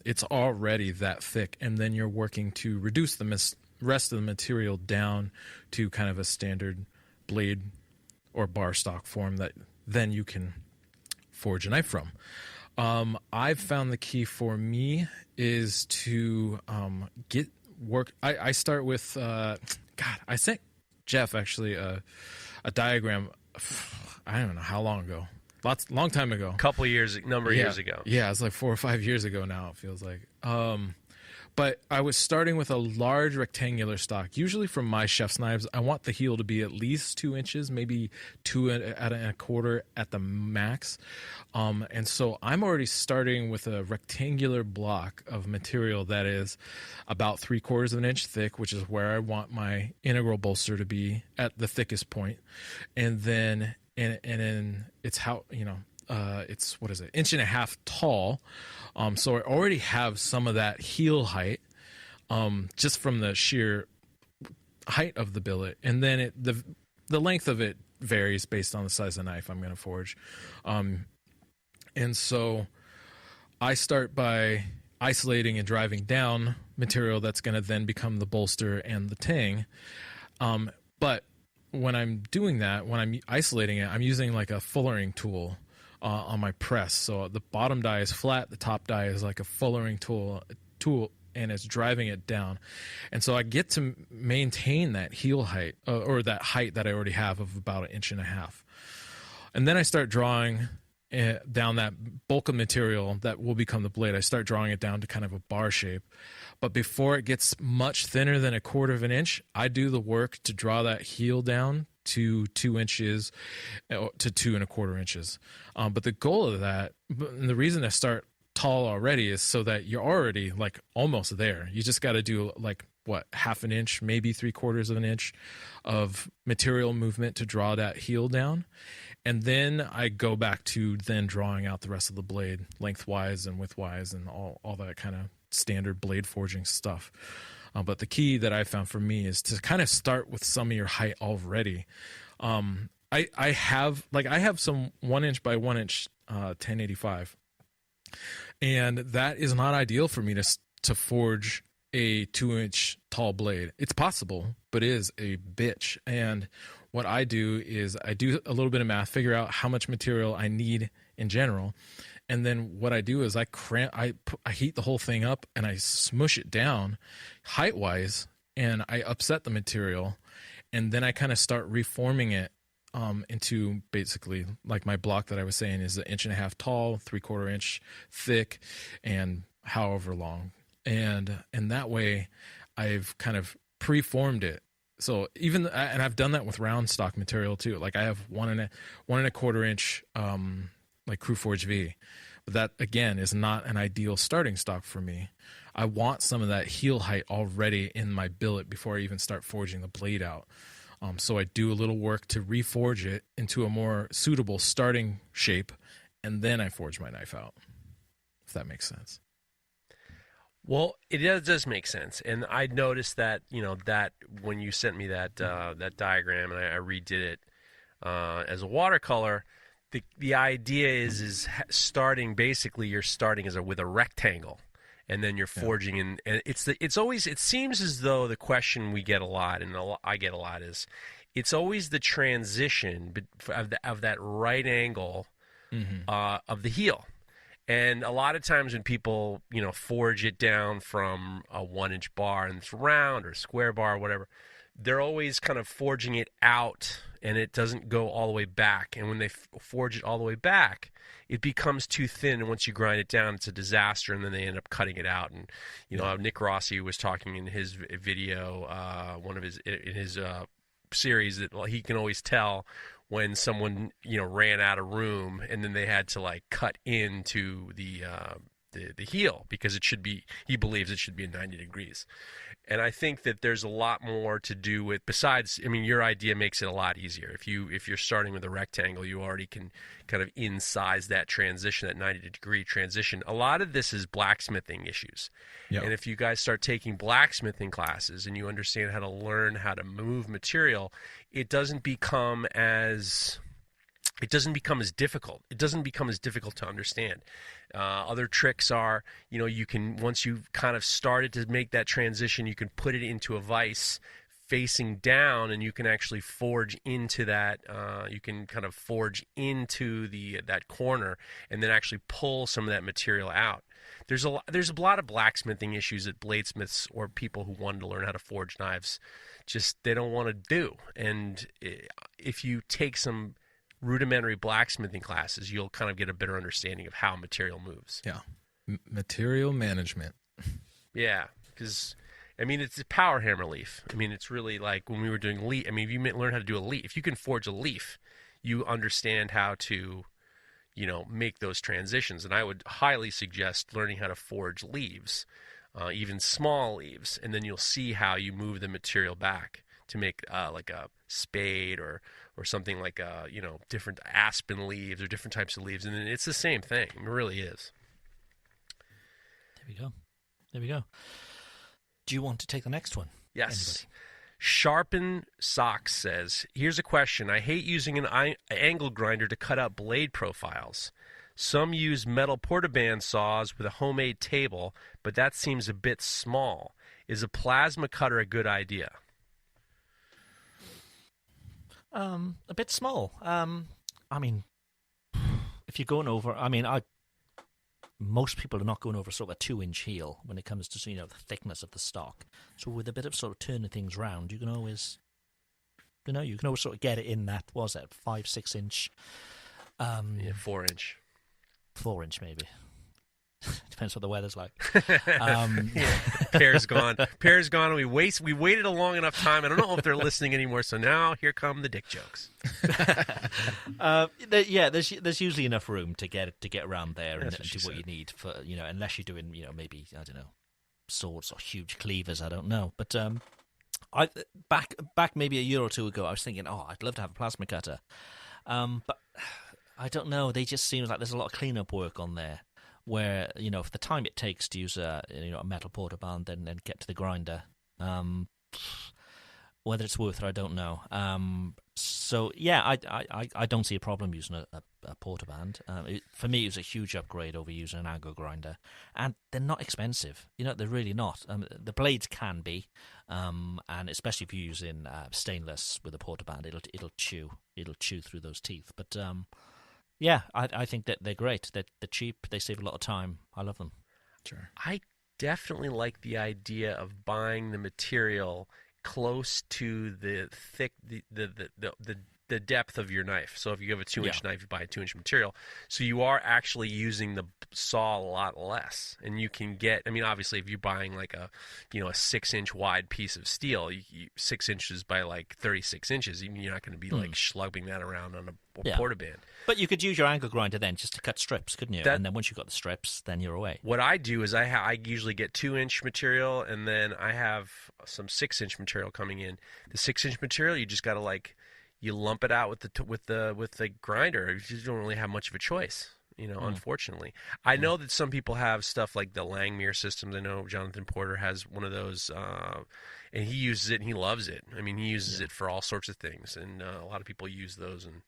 It's already that thick, and then you're working to reduce the rest of the material down to kind of a standard blade or bar stock form that then you can forge a knife from. I've found the key for me is to get work. I start with I sent Geoff actually a diagram. I don't know how long ago. Long time ago. Years ago. Yeah, it's like 4 or 5 years ago now. It feels like. But I was starting with a large rectangular stock. Usually from my chef's knives, I want the heel to be at least 2 inches, maybe 2.25 at the max. And so I'm already starting with a rectangular block of material that is about 3/4 of an inch thick, which is where I want my integral bolster to be at the thickest point. And then, it's how, it's, 1.5 tall. So I already have some of that heel height, just from the sheer height of the billet. And then the length of it varies based on the size of the knife I'm going to forge. And so I start by isolating and driving down material that's going to then become the bolster and the tang. But when I'm doing that, when I'm isolating it, I'm using like a fullering tool on my press. So the bottom die is flat, the top die is like a fullering tool, and it's driving it down. And so I get to maintain that heel height, or that height that I already have of about 1.5 inches. And then I start drawing down that bulk of material that will become the blade. I start drawing it down to kind of a bar shape. But before it gets much thinner than 1/4 inch, I do the work to draw that heel down to 2 inches to 2.25 inches. But the goal of that, and the reason I start tall already, is so that you're already like almost there. You just got to do like 1/2 inch, maybe 3/4 inch of material movement to draw that heel down. And then I go back to then drawing out the rest of the blade lengthwise and widthwise and all that kind of standard blade forging stuff. But the key that I found for me is to kind of start with some of your height already. I have some 1 inch by 1 inch 1085, and that is not ideal for me to forge a 2 inch tall blade. It's possible, but it is a bitch. And what I do is I do a little bit of math, figure out how much material I need in general. And then what I do is I heat the whole thing up and I smush it down height-wise, and I upset the material, and then I kind of start reforming it into basically like my block that I was saying is 1.5 inches tall, 3/4 inch thick, and however long. And that way I've kind of preformed it So even, and I've done that with round stock material too. Like I have 1.25 inch, like Crew Forge V, but that again is not an ideal starting stock for me. I want some of that heel height already in my billet before I even start forging the blade out. So I do a little work to reforge it into a more suitable starting shape, and then I forge my knife out, if that makes sense. Well, it does make sense, and I noticed that that when you sent me that that diagram and I redid it as a watercolor, the idea is starting basically you're starting with a rectangle, and then you're forging in, and it seems as though the question we get a lot, and I get a lot, is it's always the transition of that right angle of the heel. And a lot of times when people, forge it down from a 1-inch bar and it's round or square bar or whatever, they're always kind of forging it out and it doesn't go all the way back. And when they forge it all the way back, it becomes too thin. And once you grind it down, it's a disaster. And then they end up cutting it out. And, Nick Rossi was talking in his video, in his series, that he can always tell when someone ran out of room and then they had to cut into the heel because he believes it should be 90 degrees. And I think that there's a lot more to do with, besides, your idea makes it a lot easier. If you're starting with a rectangle, you already can kind of incise that transition, that 90-degree transition. A lot of this is blacksmithing issues. Yep. And if you guys start taking blacksmithing classes and you understand how to learn how to move material, it doesn't become as difficult. It doesn't become as difficult to understand. Other tricks are, you can, once you've kind of started to make that transition, you can put it into a vise facing down, and you can actually forge into that. You can kind of forge into that corner, and then actually pull some of that material out. There's a lot of blacksmithing issues that bladesmiths or people who wanted to learn how to forge knives they don't want to do. And if you take some rudimentary blacksmithing classes, you'll kind of get a better understanding of how material moves. Yeah. Material management. Yeah, because it's a power hammer leaf. It's really like when we were doing leaf. If you learn how to do a leaf, if you can forge a leaf, you understand how to make those transitions. And I would highly suggest learning how to forge leaves, even small leaves, and then you'll see how you move the material back to make like a spade or something like different aspen leaves or different types of leaves, and it's the same thing. It really is. There we go. Do you want to take the next one? Yes. Anybody? Sharpen Socks says, here's a question. I hate using an angle grinder to cut out blade profiles. Some use metal portaband saws with a homemade table, but that seems a bit small. Is a plasma cutter a good idea? A bit small. If you're going over, most people are not going over sort of a 2-inch heel when it comes to the thickness of the stock. So with a bit of sort of turning things round, you can always, sort of get it in that 5-6 inch. 4-inch. 4-inch maybe. Depends what the weather's like. Pear's gone. Pear's gone. We waited a long enough time. I don't know if they're listening anymore. So now here come the dick jokes. There's usually enough room to get around there and do what you need for unless you're doing maybe I don't know, swords or huge cleavers. I don't know, but I back maybe a year or two ago, I was thinking, I'd love to have a plasma cutter, but I don't know. They just seem like there's a lot of cleanup work on there. Where for the time it takes to use a metal portaband and then get to the grinder, whether it's worth it, I don't know. So yeah, I don't see a problem using a portaband. For me, it was a huge upgrade over using an angle grinder, and they're not expensive. They're really not. The blades can be, and especially if you're using stainless with a portaband, it'll chew through those teeth. But yeah, I think that they're great. They're cheap. They save a lot of time. I love them. Sure. I definitely like the idea of buying the material close to the thick, the the depth of your knife. So if you have a 2-inch knife, you buy a 2-inch material. So you are actually using the saw a lot less, and you can get. I mean, obviously, if you're buying like a 6-inch wide piece of steel, 6 inches by like 36 inches, you're not going to be like schlubbing that around on a portaband. But you could use your angle grinder then just to cut strips, couldn't you? And then once you've got the strips, then you're away. What I do is I usually get 2-inch material, and then I have some 6-inch material coming in. The 6-inch material, you just got to you lump it out with the grinder. You just don't really have much of a choice, unfortunately. I know that some people have stuff like the Langmuir systems. I know Jonathan Porter has one of those, and he uses it and he loves it. I mean, he uses it for all sorts of things, and a lot of people use those. And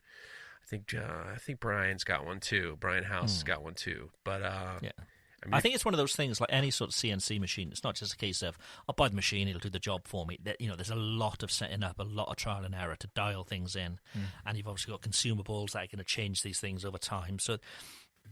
I think Brian's got one too. Brian House has got one too. But I think it's one of those things like any sort of CNC machine. It's not just a case of, I'll buy the machine, it'll do the job for me. There's a lot of setting up, a lot of trial and error to dial things in. And you've obviously got consumables that are going to change these things over time. So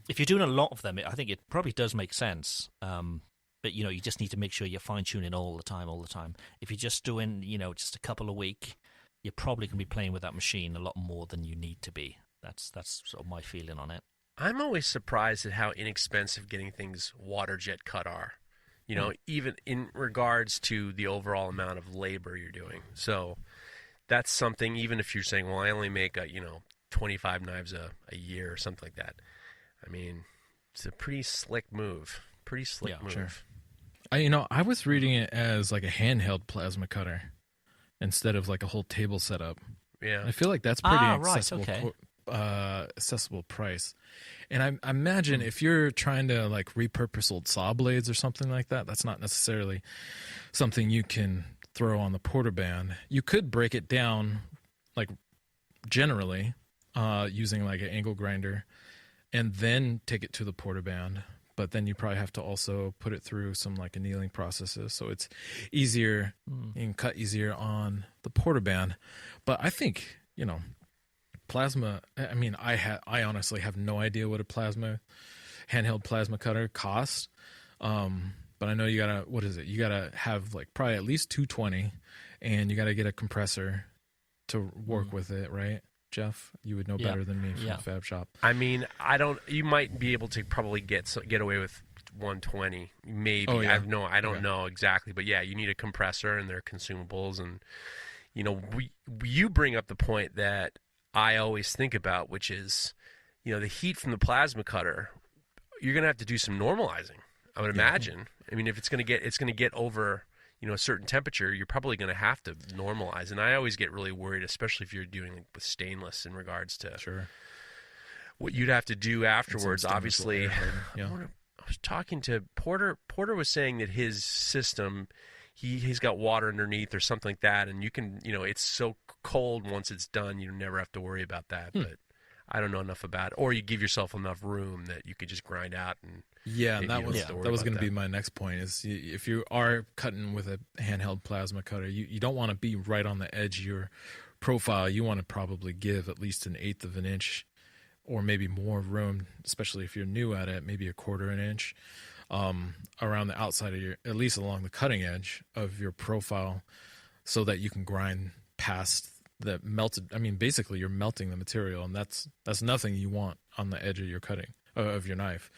if you're doing a lot of them, I think it probably does make sense. But, you just need to make sure you're fine-tuning all the time. If you're just doing, just a couple a week, you're probably going to be playing with that machine a lot more than you need to be. That's sort of my feeling on it. I'm always surprised at how inexpensive getting things water jet cut are, even in regards to the overall amount of labor you're doing. So that's something, even if you're saying, well, I only make 25 knives a year or something like that. I mean, it's a pretty slick move. Sure. I was reading it as like a handheld plasma cutter instead of like a whole table setup. Yeah. I feel like that's pretty accessible. Right, okay. Accessible price. And I imagine if you're trying to like repurpose old saw blades or something like that, that's not necessarily something you can throw on the portaband. You could break it down like generally using like an angle grinder and then take it to the portaband, but then you probably have to also put it through some like annealing processes, so it's easier. You can cut easier on the portaband. But I think plasma. I mean, I honestly have no idea what a handheld plasma cutter costs. But I know you gotta. What is it? You gotta have like probably at least 220, and you gotta get a compressor to work with it, right? Jeff, you would know better than me from the fab shop. I mean, I don't. You might be able to probably get away with 120, maybe. Oh, yeah. I don't know exactly, but yeah, you need a compressor and their consumables, and you bring up the point that I always think about, which is, the heat from the plasma cutter. You're gonna have to do some normalizing, I would imagine. I mean, if it's gonna get over a certain temperature, you're probably going to have to normalize. And I always get really worried, especially if you're doing with stainless in regards to what you'd have to do afterwards. Obviously, I was talking to Porter. Porter was saying that his system, he's got water underneath or something like that, and you can, it's so cold once it's done, you never have to worry about that. But I don't know enough about it. Or you give yourself enough room that you could just grind out and. Yeah, and that was going to be my next point. Is if you are cutting with a handheld plasma cutter, you don't want to be right on the edge of your profile. You want to probably give at least 1/8 of an inch, or maybe more room, especially if you're new at it. Maybe 1/4 an inch around the outside of at least along the cutting edge of your profile, so that you can grind past the melted. I mean, basically, you're melting the material, and that's nothing you want on the edge of your cutting of your knife.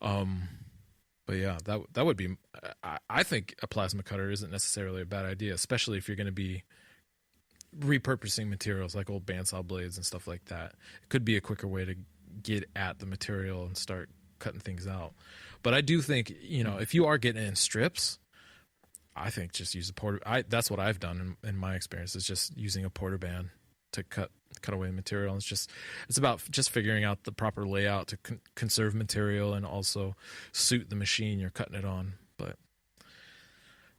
But yeah, that would be. I think a plasma cutter isn't necessarily a bad idea, especially if you're going to be repurposing materials like old bandsaw blades and stuff like that. It could be a quicker way to get at the material and start cutting things out. But I do think if you are getting in strips, I think just use a porter. That's what I've done in my experience, is just using a portaband to cut away material. It's about just figuring out the proper layout to conserve material and also suit the machine you're cutting it on. But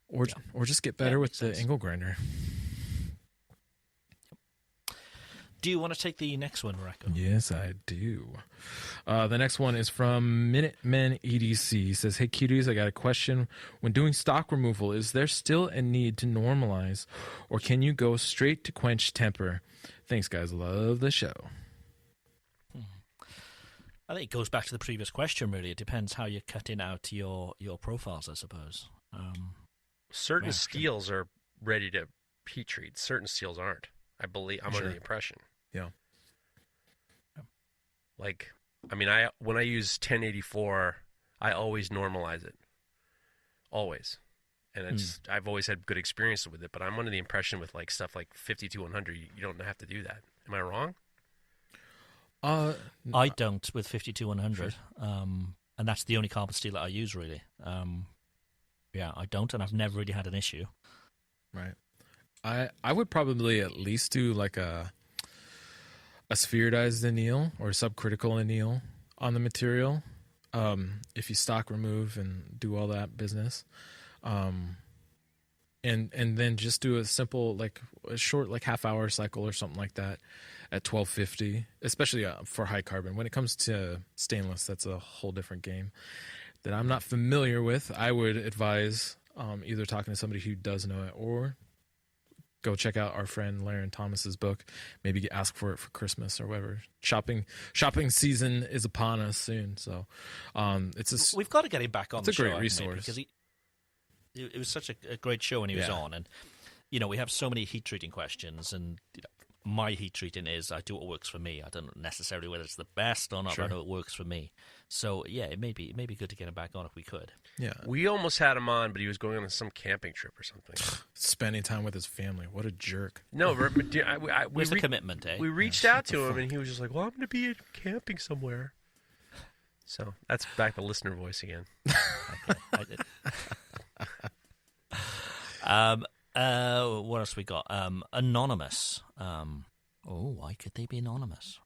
or just get better with the angle grinder. Do you want to take the next one, Mareko? Yes, I do. The next one is from Minutemen EDC. He says, "Hey, cuties, I got a question. When doing stock removal, is there still a need to normalize, or can you go straight to quench temper? Thanks, guys. Love the show." I think it goes back to the previous question, really. It depends how you're cutting out your profiles, I suppose. Certain steels are ready to heat treat. Certain steels aren't. I believe. I'm under the impression. Yeah. Like, I mean, when I use 1084, I always normalize it. Always. And I've always had good experience with it, but I'm under the impression with like stuff like 52-100, you don't have to do that. Am I wrong? I don't with 52-100, and that's the only carbon steel that I use, really. Yeah, I don't, and I've never really had an issue. Right. I would probably at least do like a spheroidized anneal or subcritical anneal on the material, if you stock remove and do all that business, and then just do a simple, like a short, like half-hour cycle or something like that at 1250, especially for high carbon. When it comes to stainless, that's a whole different game that I'm not familiar with. I would advise either talking to somebody who does know it, or go check out our friend Laren Thomas's book. Maybe ask for it for Christmas or whatever. Shopping season is upon us soon, so we've got to get him back on. It's the show, a great resource because it was such a great show when he was on, and we have so many heat treating questions, and my heat treating is I do what works for me. I don't know necessarily whether it's the best or not, but I know it works for me. So yeah, it may be good to get him back on if we could. Yeah, we almost had him on, but he was going on some camping trip or something. Spending time with his family. What a jerk. No, where's the commitment? We reached out to him, and he was just like, "Well, I'm going to be camping somewhere." So that's back to listener voice again. What else we got? Anonymous. Why could they be anonymous?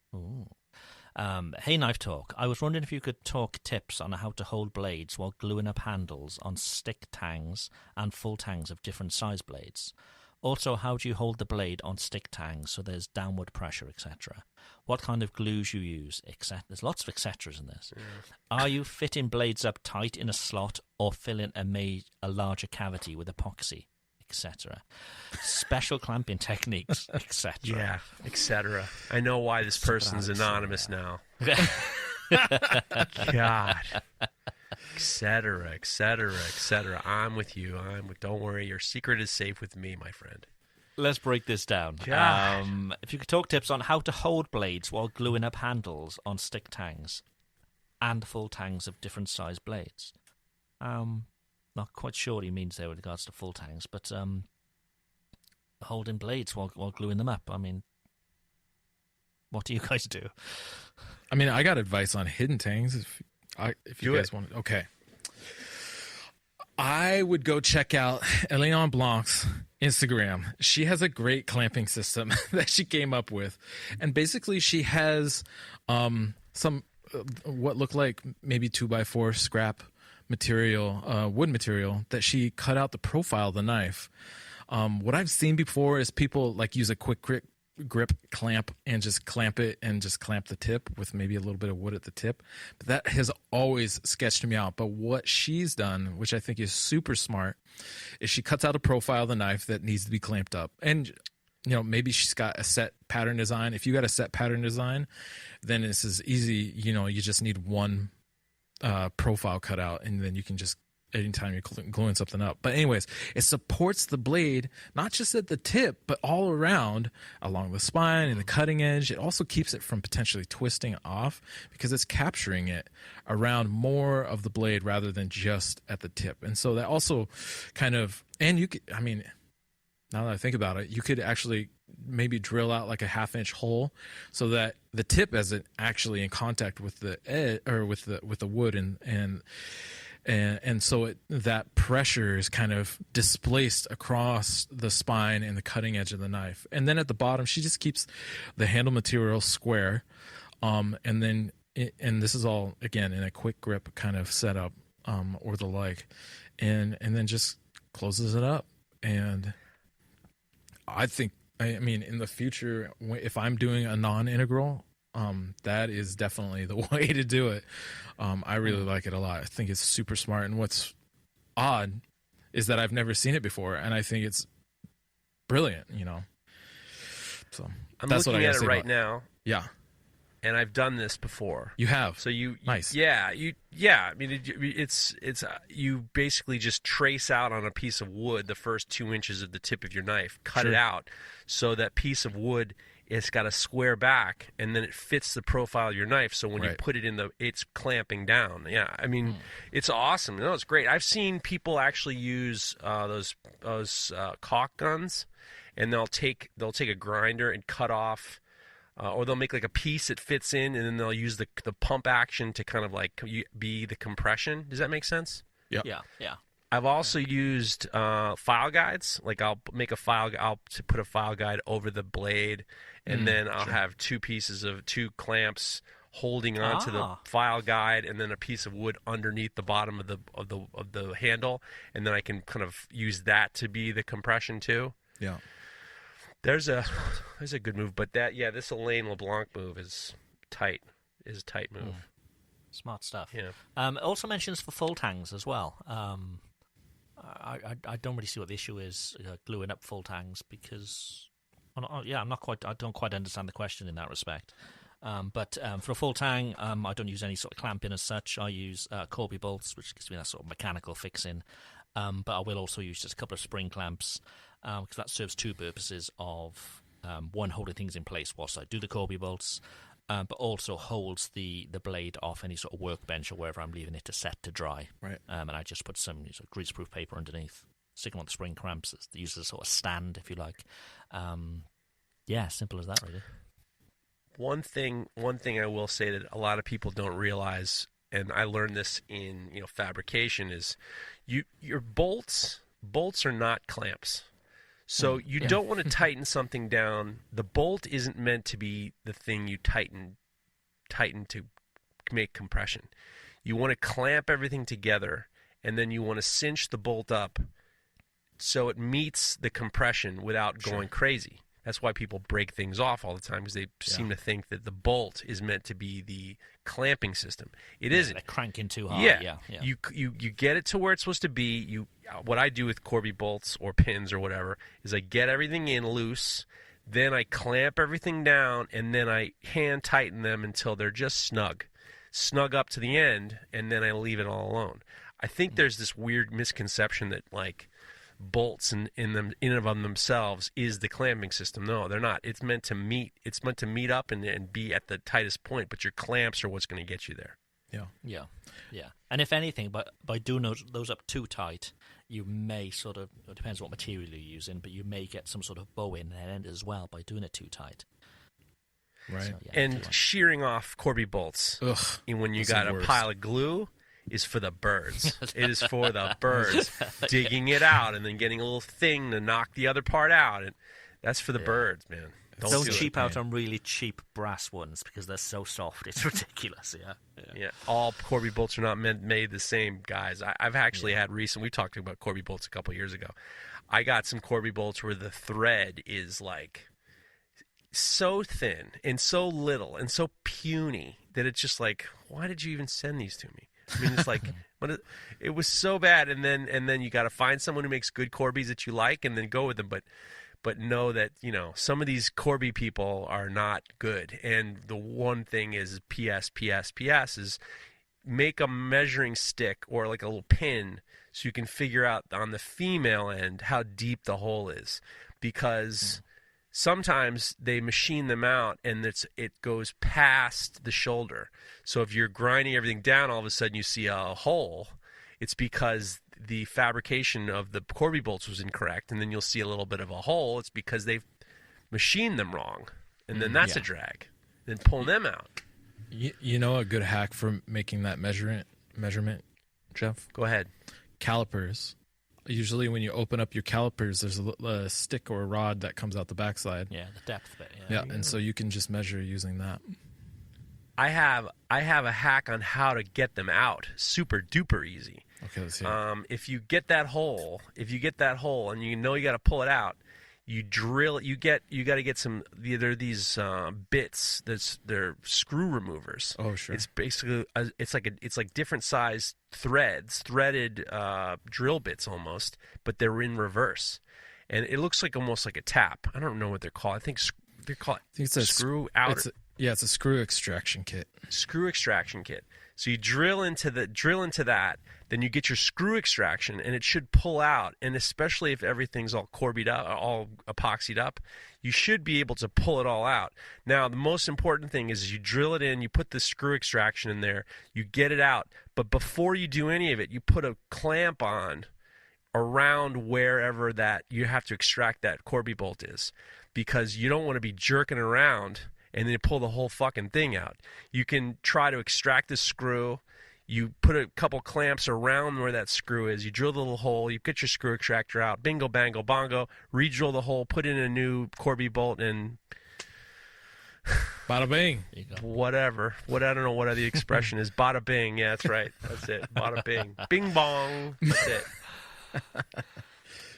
Hey, Knife Talk. I was wondering if you could talk tips on how to hold blades while gluing up handles on stick tangs and full tangs of different size blades. Also, how do you hold the blade on stick tangs so there's downward pressure, etc.? What kind of glues you use, etc. There's lots of etceteras in this. Yeah. Are you fitting blades up tight in a slot or filling a larger cavity with epoxy, etc.? Special clamping techniques, etc. Yeah, etc. I know why this person's anonymous now. God. Etc., etc., etc. I'm with you. Don't worry. Your secret is safe with me, my friend. Let's break this down. If you could talk tips on how to hold blades while gluing up handles on stick tangs and full tangs of different size blades. Not quite sure what he means there with regards to full tangs, but holding blades while gluing them up. I mean, what do you guys do? I mean, I got advice on hidden tangs if you guys want. Okay. I would go check out Eliane Blanc's Instagram. She has a great clamping system that she came up with. And basically she has some what look like maybe 2x4 scrap material, wood material, that she cut out the profile of the knife. What I've seen before is people like use a quick grip clamp and just clamp it and just clamp the tip with maybe a little bit of wood at the tip. But that has always sketched me out. But what she's done, which I think is super smart, is she cuts out a profile of the knife that needs to be clamped up. And maybe she's got a set pattern design. If you got a set pattern design, then this is easy. You just need one profile cut out, and then you can just, anytime you're gluing something up. But anyways, it supports the blade, not just at the tip, but all around, along the spine and the cutting edge. It also keeps it from potentially twisting off because it's capturing it around more of the blade rather than just at the tip. And so that also kind of, and you could, I mean, now that I think about it, you could actually maybe drill out like a 1/2-inch hole so that the tip isn't actually in contact with the edge or with the wood, and so that pressure is kind of displaced across the spine and the cutting edge of the knife. And then at the bottom, she just keeps the handle material square, and this is all again in a quick grip kind of setup, or the like, and then just closes it up. And I think, I mean, in the future, if I'm doing a non-integral, that is definitely the way to do it. I really like it a lot. I think it's super smart. And what's odd is that I've never seen it before, and I think it's brilliant. So I'm that's looking what I at it right about. now. Yeah, and I've done this before. You have. So nice. Yeah. I mean, it's you basically just trace out on a piece of wood the first 2 inches of the tip of your knife, cut it out, so that piece of wood it's got a square back, and then it fits the profile of your knife. So when you Right. put it in it's clamping down. Yeah, I mean, it's awesome. No, it's great. I've seen people actually use those caulk guns, and they'll take a grinder and cut off, or they'll make like a piece that fits in, and then they'll use the pump action to kind of like be the compression. Does that make sense? Yep. Yeah. I've also used file guides. Like I'll put a file guide over the blade, and then I'll have two clamps holding onto the file guide, and then a piece of wood underneath the bottom of the handle, and then I can kind of use that to be the compression too. Yeah. There's a good move, but this Alain LeBlanc move is tight. Is a tight move. Smart stuff. Yeah. It also mentions for full tangs as well. I don't really see what the issue is gluing up full tangs because I don't quite understand the question in that respect. But for a full tang, I don't use any sort of clamping as such. I use Corby bolts, which gives me that sort of mechanical fixing. But I will also use just a couple of spring clamps because that serves two purposes of one, holding things in place whilst I do the Corby bolts, but also holds the blade off any sort of workbench or wherever I'm leaving it to set to dry. Right. And I just put some greaseproof paper underneath, stick them on the spring clamps, use as a sort of stand, if you like. Simple as that, really. One thing I will say that a lot of people don't realize, and I learned this in fabrication, is your bolts are not clamps. So you don't want to tighten something down. The bolt isn't meant to be the thing you tighten to make compression. You want to clamp everything together, and then you want to cinch the bolt up so it meets the compression without going crazy. That's why people break things off all the time, because they seem to think that the bolt is meant to be the clamping system. It isn't. They're cranking too hard. Yeah. You get it to where it's supposed to be. What I do with Corby bolts or pins or whatever is I get everything in loose, then I clamp everything down, and then I hand tighten them until they're just snug up to the end, and then I leave it all alone. I think there's this weird misconception that like bolts in and of themselves is the clamping system. No, they're not. It's meant to meet up and be at the tightest point, but your clamps are what's going to get you there. Yeah. And if anything, by doing those up too tight, you may sort of, it depends what material you're using, but you may get some sort of bow in the end as well by doing it too tight. Right. So, and shearing off Corby bolts when you got a pile of glue is for the birds. It is for the birds. Digging it out and then getting a little thing to knock the other part out. And that's for the birds, man. Don't cheap out on really cheap brass ones because they're so soft. It's ridiculous, Yeah, all Corby bolts are not made the same, guys. I've actually had we talked about Corby bolts a couple years ago. I got some Corby bolts where the thread is like so thin and so little and so puny that it's just like, why did you even send these to me? I mean, it's like, it was so bad. And then you got to find someone who makes good Corbys that you like and then go with them. But know that, some of these Corby people are not good. And the one thing is PS is make a measuring stick or like a little pin so you can figure out on the female end how deep the hole is. Because sometimes they machine them out and it goes past the shoulder. So if you're grinding everything down, all of a sudden you see a hole. It's because the fabrication of the Corby bolts was incorrect, and then you'll see a little bit of a hole. It's because they've machined them wrong, and then that's a drag. Then pull them out. You know a good hack for making that measurement, Jeff? Go ahead. Calipers. Usually when you open up your calipers, there's a stick or a rod that comes out the backside. Yeah, the depth bit. Yeah, and so you can just measure using that. I have a hack on how to get them out. Super duper easy. Okay, let's hear it. If you get that hole, and you know you got to pull it out, you drill it. You got to get some. There are these bits. They're screw removers. Oh, sure. It's basically it's like different sized threaded drill bits almost, but they're in reverse, and it looks like almost like a tap. I don't know what they're called. I think they're called it's a screw outer. It's a screw extraction kit. Screw extraction kit. So you drill into that, then you get your screw extraction, and it should pull out. And especially if everything's all corbied up, all epoxied up, you should be able to pull it all out. Now, the most important thing is you drill it in, you put the screw extraction in there, you get it out. But before you do any of it, you put a clamp on around wherever that you have to extract that Corby bolt is, because you don't want to be jerking around and then pull the whole fucking thing out. You can try to extract the screw. You put a couple clamps around where that screw is. You drill the little hole. You get your screw extractor out. Bingo, bango, bongo. Re-drill the hole. Put in a new Corby bolt and bada bing. Whatever. I don't know what the expression is. Bada bing. Yeah, that's right. That's it. Bada bing. Bing bong. That's it.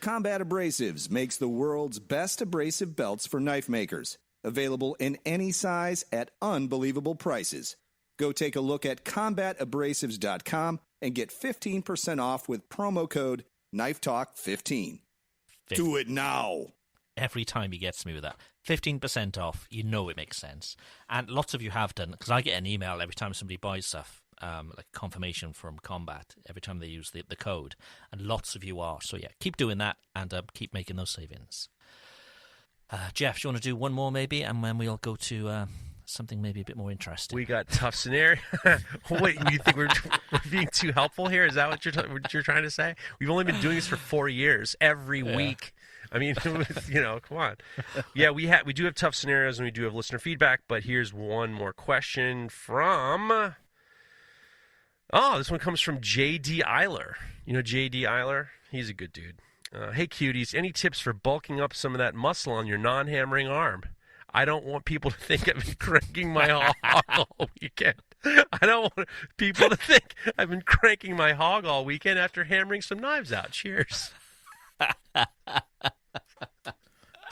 Combat Abrasives makes the world's best abrasive belts for knife makers. Available in any size at unbelievable prices. Go take a look at combatabrasives.com and get 15% off with promo code KNIFETALK15. Do it now. Every time he gets me with that. 15% off. You know it makes sense. And lots of you have done, because I get an email every time somebody buys stuff, like confirmation from Combat, every time they use the code. And lots of you are. So yeah, keep doing that and keep making those savings. Geoff, do you want to do one more maybe, and then we'll go to something maybe a bit more interesting? We got tough scenario. Wait, you think we're being too helpful here? Is that what you're trying to say? We've only been doing this for 4 years, every week. I mean, come on. Yeah, we do have tough scenarios, and we do have listener feedback. But here's one more question from. Oh, this one comes from J.D. Eiler. You know J.D. Eiler? He's a good dude. Hey, cuties, any tips for bulking up some of that muscle on your non-hammering arm? I don't want people to think I've been cranking my hog all weekend. I don't want people to think I've been cranking my hog all weekend after hammering some knives out. Cheers. Just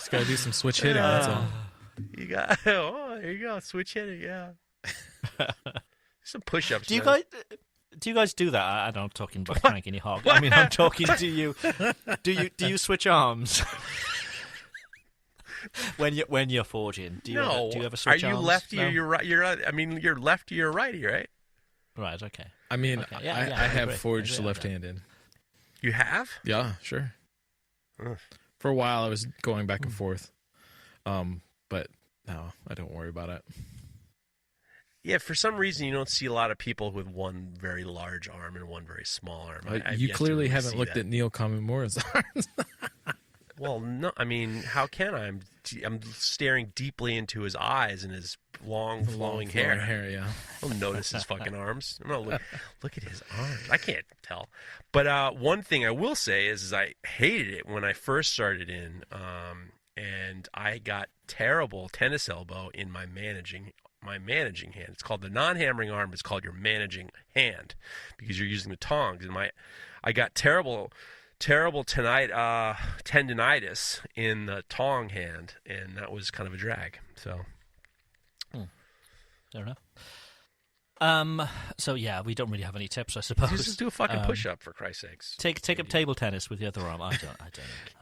got to do some switch hitting, that's all. There you go, switch hitting, yeah. Some push-ups. Do you guys do that? I'm not talking about cranking your hog. I mean, I'm talking to you. Do you switch arms when you're forging? Do you ever switch arms? Are you lefty or you're right? You're lefty or righty, right? Right. Okay. I mean, okay. I have forged left-handed. You have? Yeah, sure. For a while, I was going back and forth, but no, I don't worry about it. Yeah, for some reason you don't see a lot of people with one very large arm and one very small arm. You clearly haven't looked at Neil Kamimura's arms. Well, no, I mean, how can I? I'm staring deeply into his eyes and his long flowing hair. Yeah. I don't notice his fucking arms. I'm not look at his arms. I can't tell. But one thing I will say is I hated it when I first started in, and I got terrible tennis elbow in my managing hand. It's called the non-hammering arm. It's called your managing hand because you're using the tongs. And I got terrible tendinitis in the tong hand, and that was kind of a drag. So, fair enough. So yeah, we don't really have any tips, I suppose. Just do a fucking push-up for Christ's sakes. Take up table tennis with the other arm. I don't.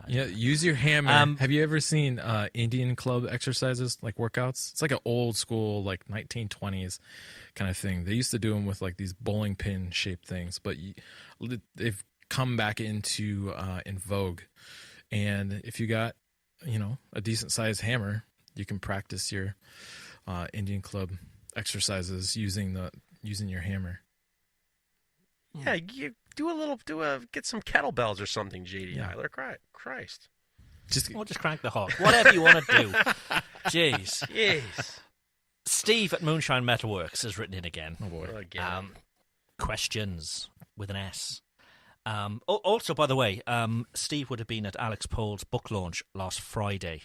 Yeah, use your hammer. Have you ever seen Indian club exercises, like workouts? It's like an old school, like 1920s kind of thing. They used to do them with like these bowling pin shaped things, but they've come back into in vogue. And if you got, a decent sized hammer, you can practice your Indian club exercises using your hammer. Yeah, you get some kettlebells or something, JD Eiler. Christ. Just crank the hog. Whatever you want to do. Jeez. Yes. Steve at Moonshine Metalworks has written in again. Oh boy. Questions with an S. Also, by the way, Steve would have been at Alex Pohl's book launch last Friday.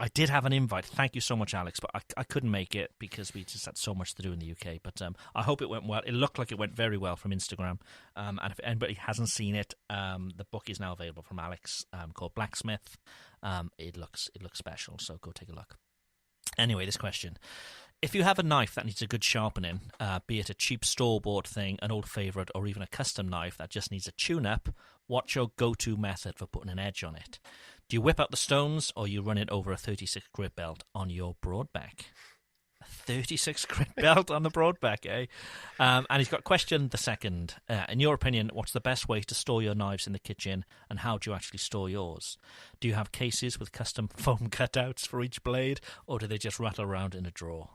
I did have an invite. Thank you so much, Alex, but I couldn't make it because we just had so much to do in the UK. But I hope it went well. It looked like it went very well from Instagram. And if anybody hasn't seen it, the book is now available from Alex called Blacksmith. It looks special, so go take a look. Anyway, this question. If you have a knife that needs a good sharpening, be it a cheap store-bought thing, an old favourite, or even a custom knife that just needs a tune-up, what's your go-to method for putting an edge on it? Do you whip out the stones, or you run it over a 36 grit belt on your broad back? 36 grit belt on the Broadback, eh? And he's got question the second. In your opinion, what's the best way to store your knives in the kitchen, and how do you actually store yours? Do you have cases with custom foam cutouts for each blade, or do they just rattle around in a drawer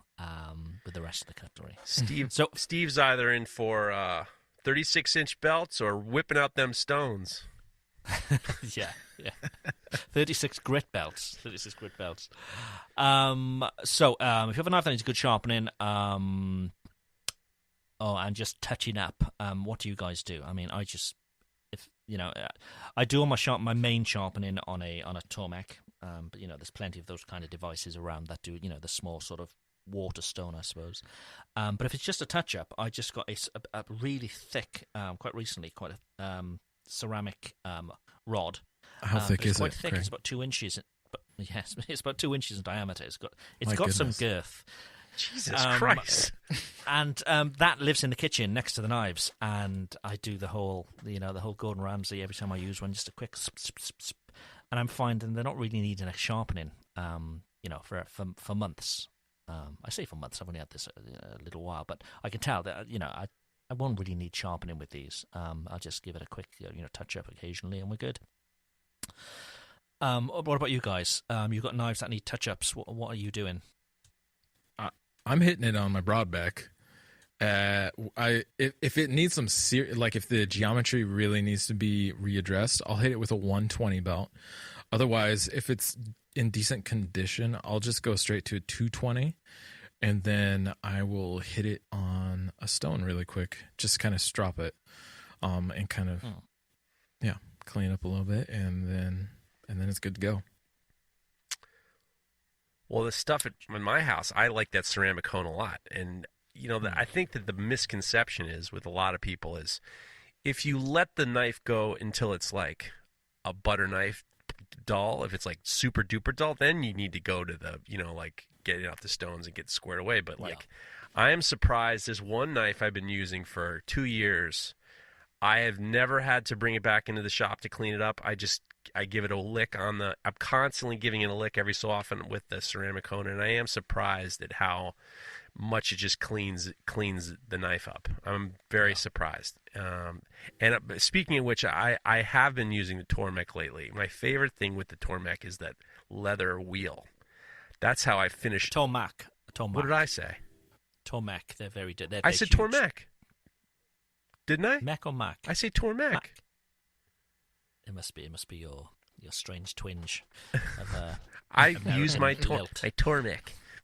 with the rest of the cutlery? Steve's either in for 36-inch belts or whipping out them stones. yeah. 36 grit belts. So if you have a knife that needs good sharpening, and just touching up, what do you guys do? I mean, I do all my main sharpening on a Tormek, but there's plenty of those kind of devices around that do the small sort of water stone, I suppose. But if it's just a touch up, I just got a really thick, quite recently, quite a ceramic rod. How thick is it? It's quite thick. It's about 2 inches. But yes, it's about 2 inches in diameter. It's got some girth. Jesus Christ! And that lives in the kitchen next to the knives. And I do the whole Gordon Ramsay every time I use one, just a quick and I'm finding they're not really needing a sharpening. For months. I say for months. I've only had this a little while, but I can tell that I won't really need sharpening with these. I'll just give it a quick touch up occasionally, and we're good. What about you guys? You've got knives that need touch ups. What are you doing? I'm hitting it on my Broadback. If it needs some if the geometry really needs to be readdressed, I'll hit it with a 120 belt. Otherwise, if it's in decent condition, I'll just go straight to a 220, and then I will hit it on a stone really quick. Just kind of strop it, and kind of clean up a little bit, and then it's good to go. Well, the stuff in my house, I like that ceramic cone a lot, and I think that the misconception is with a lot of people is if you let the knife go until it's like a butter knife dull, if it's like super duper dull, then you need to go to the get it off the stones and get squared away. But I am surprised. There's one knife I've been using for 2 years. I have never had to bring it back into the shop to clean it up. I give it a lick I'm constantly giving it a lick every so often with the ceramic cone, and I am surprised at how much it just cleans the knife up. I'm very surprised. And speaking of which, I have been using the Tormek lately. My favorite thing with the Tormek is that leather wheel. That's how I finished. Tormek. What did I say? Tormek. They're very good. I said Tormek. Didn't I? Mech or Mac? I say Tormek. Mac. It must be your strange twinge. I use my Tormek.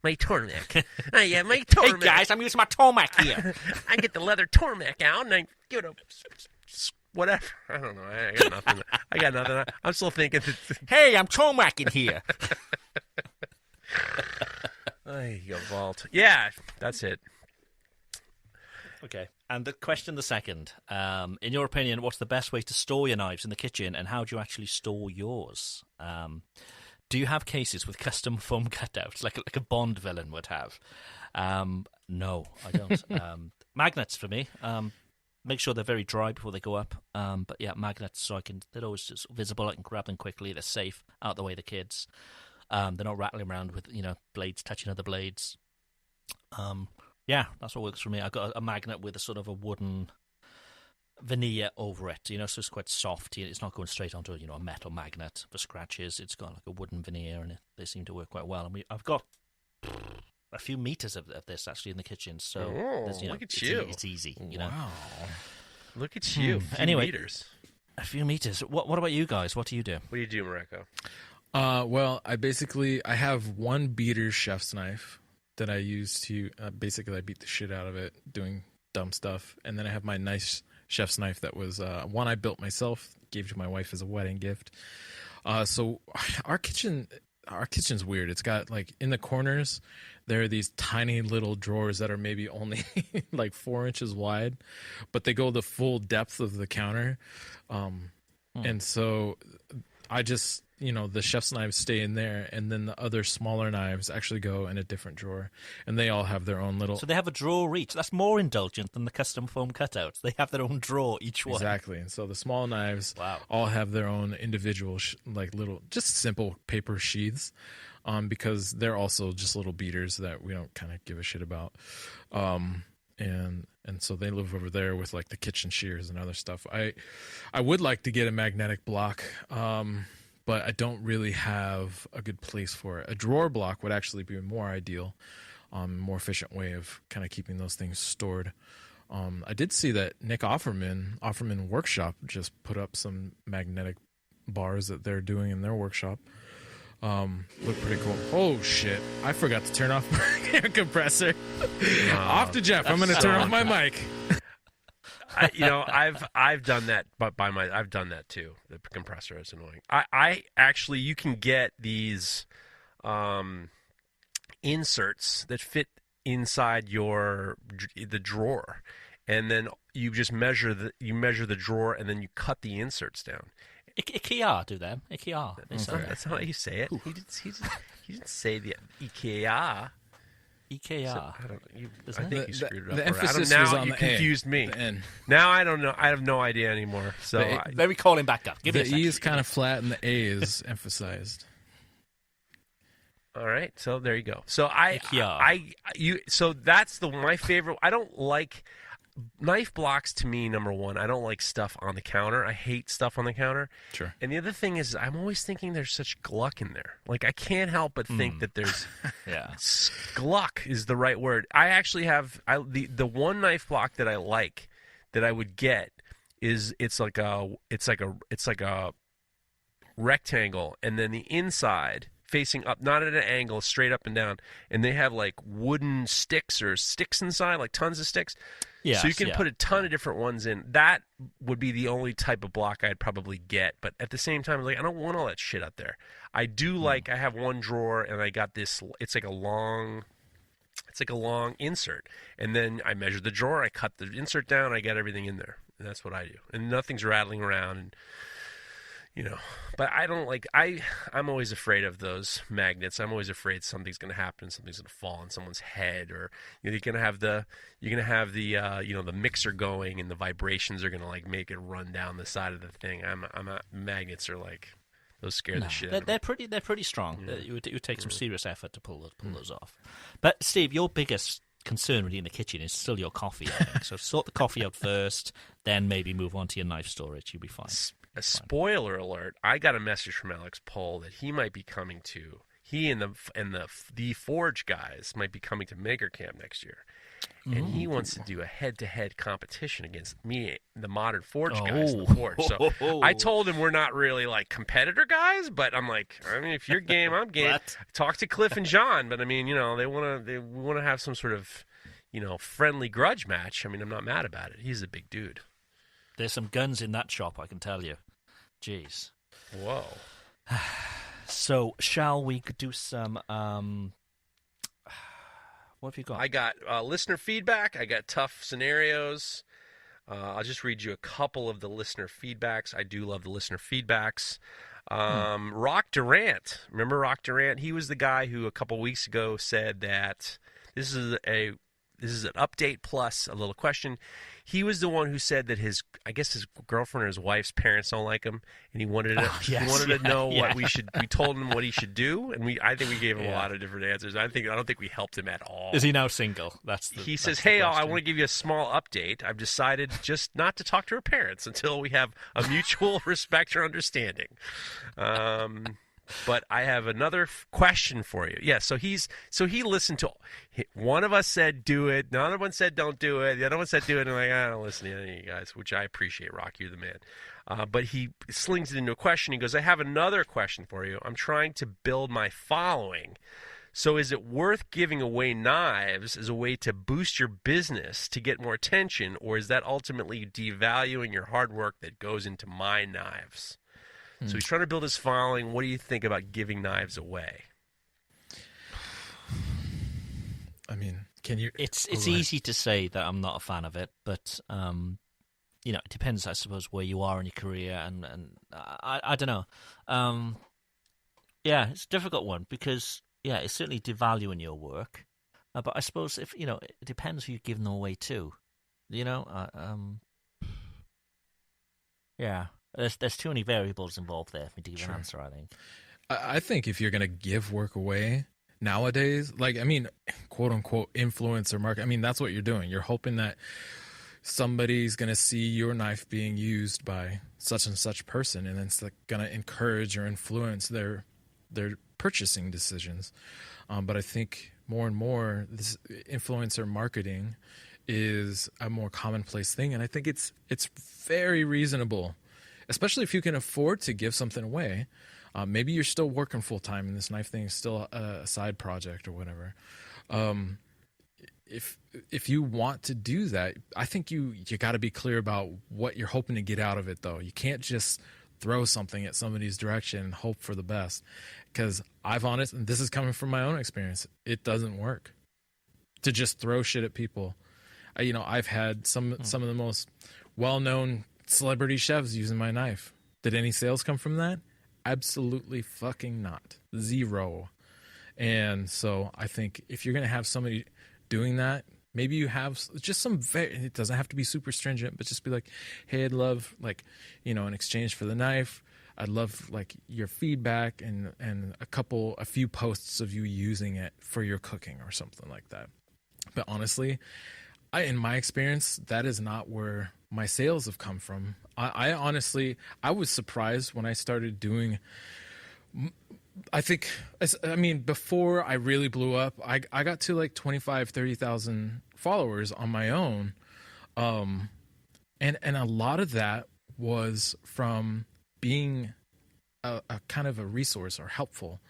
My Tormek. Yeah, my Tormek. Hey guys, I'm using my Tormek here. I get the leather Tormek out and I give it a whatever. I don't know. I got nothing. I'm still thinking. Hey, I'm Tormek in here. There you go, Vault. Yeah, that's it. Okay. And the question the second. In your opinion, what's the best way to store your knives in the kitchen, and how do you actually store yours? Do you have cases with custom foam cutouts, like a Bond villain would have? No, I don't. Magnets for me. Make sure they're very dry before they go up. But yeah, magnets, so they're always just visible. I can grab them quickly. They're safe, out of the way of the kids. They're not rattling around with blades touching other blades. Yeah, that's what works for me. I got a magnet with a sort of a wooden veneer over it, so it's quite soft. It's not going straight onto a metal magnet for scratches. It's got like a wooden veneer, and they seem to work quite well. And I've got a few meters of this actually in the kitchen, so look at you. It's easy. Wow, look at you. Anyway, meters. A few meters. What about you guys? What do you do? What do you do, Mareko? Well, I have one beater chef's knife that I use to basically I beat the shit out of it doing dumb stuff, and then I have my nice chef's knife that was one I built myself, gave to my wife as a wedding gift. So our kitchen's weird. It's got in the corners there are these tiny little drawers that are maybe only 4 inches wide, but they go the full depth of the counter, and so I just, the chef's knives stay in there, and then the other smaller knives actually go in a different drawer, and they all have their own little. So they have a drawer each. That's more indulgent than the custom foam cutouts. They have their own drawer each one. Exactly, and so the small knives all have their own individual, little, just simple paper sheaths, because they're also just little beaters that we don't kind of give a shit about, and so they live over there with like the kitchen shears and other stuff. I would like to get a magnetic block, but I don't really have a good place for it. A drawer block would actually be more ideal, more efficient way of kind of keeping those things stored. I did see that Nick Offerman Workshop just put up some magnetic bars that they're doing in their workshop. Look pretty cool. Oh shit! I forgot to turn off my air compressor. Off to Jeff. I'm going to turn off my mic. I've done that, but I've done that too. The compressor is annoying. I actually, you can get these inserts that fit inside the drawer, and then you just measure the drawer, and then you cut the inserts down. IKEA do them. IKEA. That's not how you say it. He didn't say the IKEA. IKEA. So, I think you screwed it up. The emphasis was on you the confused A, me. the N. Now I don't know. I have no idea anymore. So let me call him back up. Give me a the second. E is kind of flat and the A is emphasized. All right. So there you go. So so that's my favorite. I don't like knife blocks. To me, number one, I don't like stuff on the counter. I hate stuff on the counter. Sure. And the other thing is, I'm always thinking there's such gluck in there. Like, I can't help but think that there's gluck is the right word. I actually have the one knife block that I like that I would get is it's like a rectangle, and then the inside facing up, not at an angle, straight up and down, and they have like wooden sticks or sticks inside, like tons of sticks. Yes, so you can put a ton of different ones in. That would be the only type of block I'd probably get. But at the same time, like, I don't want all that shit out there. I do like, I have one drawer, and I got this, it's like a long insert. And then I measure the drawer, I cut the insert down, I got everything in there. And that's what I do. And nothing's rattling around, and but I don't like, I'm always afraid of those magnets. I'm always afraid something's going to happen, something's going to fall on someone's head, or you're going to have the the mixer going, and the vibrations are going to like make it run down the side of the thing. Magnets are like, those scare the shit out of me. They're pretty strong. Yeah. It would take some serious effort to pull those off. But Steve, your biggest concern really in the kitchen is still your coffee, I think. So sort the coffee out first, then maybe move on to your knife storage. You'll be fine. A spoiler alert, I got a message from Alex Pohl that he might be coming to, he and the Forge guys might be coming to Maker Camp next year. And he wants to do a head-to-head competition against me, the modern Forge guys in the Forge. So I told him we're not really like competitor guys, but I'm like, if you're game, I'm game. Talk to Cliff and John, but I mean, we want to have some sort of, friendly grudge match. I mean, I'm not mad about it. He's a big dude. There's some guns in that shop, I can tell you. Jeez. Whoa. So, shall we do some... what have you got? I got listener feedback. I got tough scenarios. I'll just read you a couple of the listener feedbacks. I do love the listener feedbacks. Rock Durant. Remember Rock Durant? He was the guy who a couple weeks ago said that this is an update plus a little question. He was the one who said that his girlfriend or his wife's parents don't like him, and he wanted to know what we should. We told him what he should do, and I think we gave him a lot of different answers. I don't think we helped him at all. Is he now single? He says, "Hey, I want to give you a small update. I've decided just not to talk to her parents until we have a mutual respect or understanding." But I have another question for you. Yeah, so he listened to. One of us said do it. The other one said don't do it. The other one said do it. And I'm like, I don't listen to any of you guys, which I appreciate. Rock, you're the man. But he slings it into a question. He goes, I have another question for you. I'm trying to build my following. So is it worth giving away knives as a way to boost your business to get more attention, or is that ultimately devaluing your hard work that goes into my knives? So he's trying to build his following. What do you think about giving knives away? I mean, can you? It's easy to say that I'm not a fan of it, but it depends, I suppose, where you are in your career, and I don't know. Yeah, it's a difficult one because it's certainly devaluing your work, but I suppose if it depends who you're giving them away to. Yeah, there's too many variables involved there for me to give an answer, I think. I think if you're going to give work away nowadays, quote unquote influencer market, that's what you're doing. You're hoping that somebody's going to see your knife being used by such and such person, and it's going to encourage or influence their purchasing decisions. But I think more and more this influencer marketing is a more commonplace thing, and I think it's very reasonable, especially if you can afford to give something away. Maybe you're still working full time and this knife thing is still a side project or whatever. If you want to do that, I think you got to be clear about what you're hoping to get out of it, though. You can't just throw something at somebody's direction and hope for the best, because and this is coming from my own experience, it doesn't work to just throw shit at people. I've had some of the most well-known celebrity chefs using my knife. Did any sales come from that? Absolutely fucking not. Zero. And so I think if you're going to have somebody doing that, maybe you have just it doesn't have to be super stringent, but just be like, hey, I'd love, in exchange for the knife, I'd love your feedback and a few posts of you using it for your cooking or something like that. But honestly, in my experience, that is not where my sales have come from. I honestly was surprised when I started doing, before I really blew up, I got to 25, 30,000 followers on my own. And a lot of that was from being a kind of a resource or helpful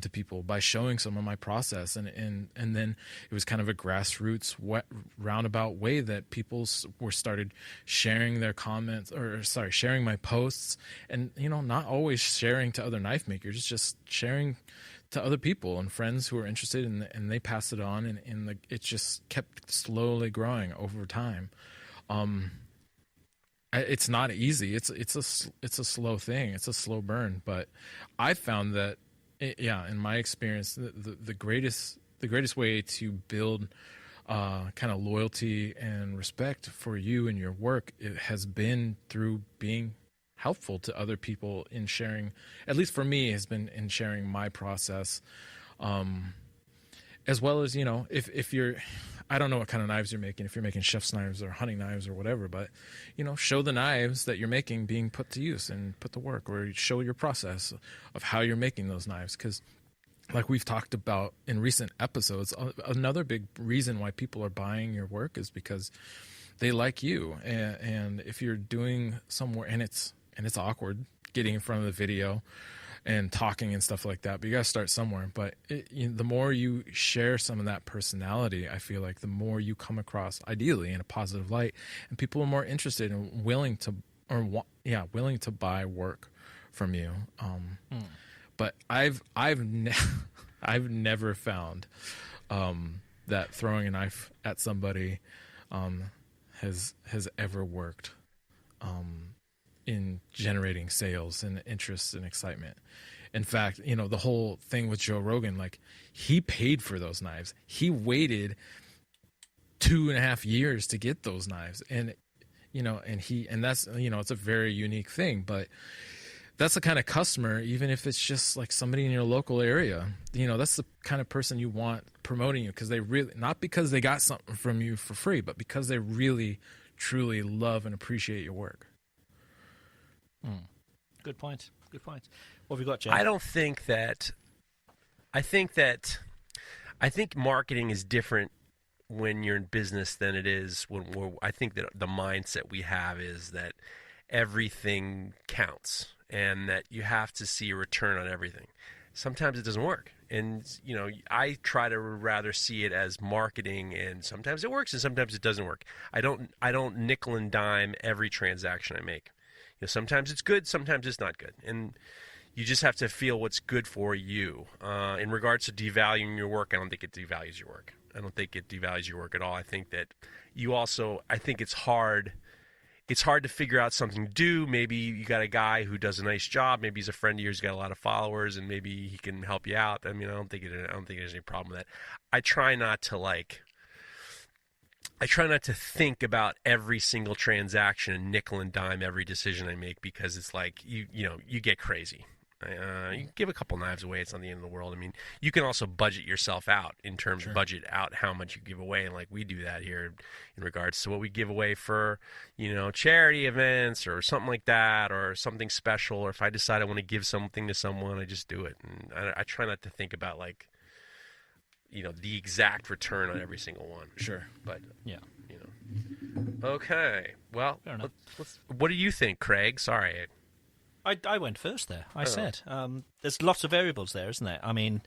to people by showing some of my process, and then it was kind of a grassroots roundabout way that people were started sharing their comments, sharing my posts, and not always sharing to other knife makers, just sharing to other people and friends who were interested, and they passed it on, and it just kept slowly growing over time. It's not easy. It's a slow thing. It's a slow burn, but I found that. In my experience, the greatest way to build kind of loyalty and respect for you and your work, it has been through being helpful to other people in sharing. At least for me, has been in sharing my process, as well as if you're. I don't know what kind of knives you're making, if you're making chef's knives or hunting knives or whatever, but, show the knives that you're making being put to use and put to work, or show your process of how you're making those knives. Because like we've talked about in recent episodes, another big reason why people are buying your work is because they like you. And if you're doing somewhere, and it's awkward getting in front of the video and talking and stuff like that, but you got to start somewhere. But the more you share some of that personality, I feel like the more you come across ideally in a positive light, and people are more interested and willing to buy work from you. But I've never found that throwing a knife at somebody has ever worked in generating sales and interest and excitement. In fact, the whole thing with Joe Rogan, he paid for those knives. He waited 2.5 years to get those knives, and that's it's a very unique thing, but that's the kind of customer, even if it's just somebody in your local area, that's the kind of person you want promoting you, because they really, not because they got something from you for free, but because they really, truly love and appreciate your work. Good point. What have you got, Jeff? I think marketing is different when you're in business than it is I think that the mindset we have is that everything counts and that you have to see a return on everything. Sometimes it doesn't work. And, I try to rather see it as marketing, and sometimes it works and sometimes it doesn't work. I don't nickel and dime every transaction I make. Sometimes it's good, sometimes it's not good. And you just have to feel what's good for you. In regards to devaluing your work, I don't think it devalues your work. I don't think it devalues your work at all. I think that I think it's hard. it's hard to figure out something to do. Maybe you got a guy who does a nice job. Maybe he's a friend of yours, got a lot of followers, and maybe he can help you out. I mean, I don't think there's any problem with that. I try not to think about every single transaction and nickel and dime every decision I make, because it's like you get crazy. You give a couple knives away, it's not the end of the world. I mean, you can also budget yourself out in terms of budget out how much you give away, and like we do that here in regards to what we give away for, charity events or something like that, or something special, or if I decide I want to give something to someone, I just do it. And I try not to think about the exact return on every single one. Sure. But yeah. Okay. Well, what do you think, Craig? Sorry. I went first there. I said there's lots of variables there, isn't there? I mean,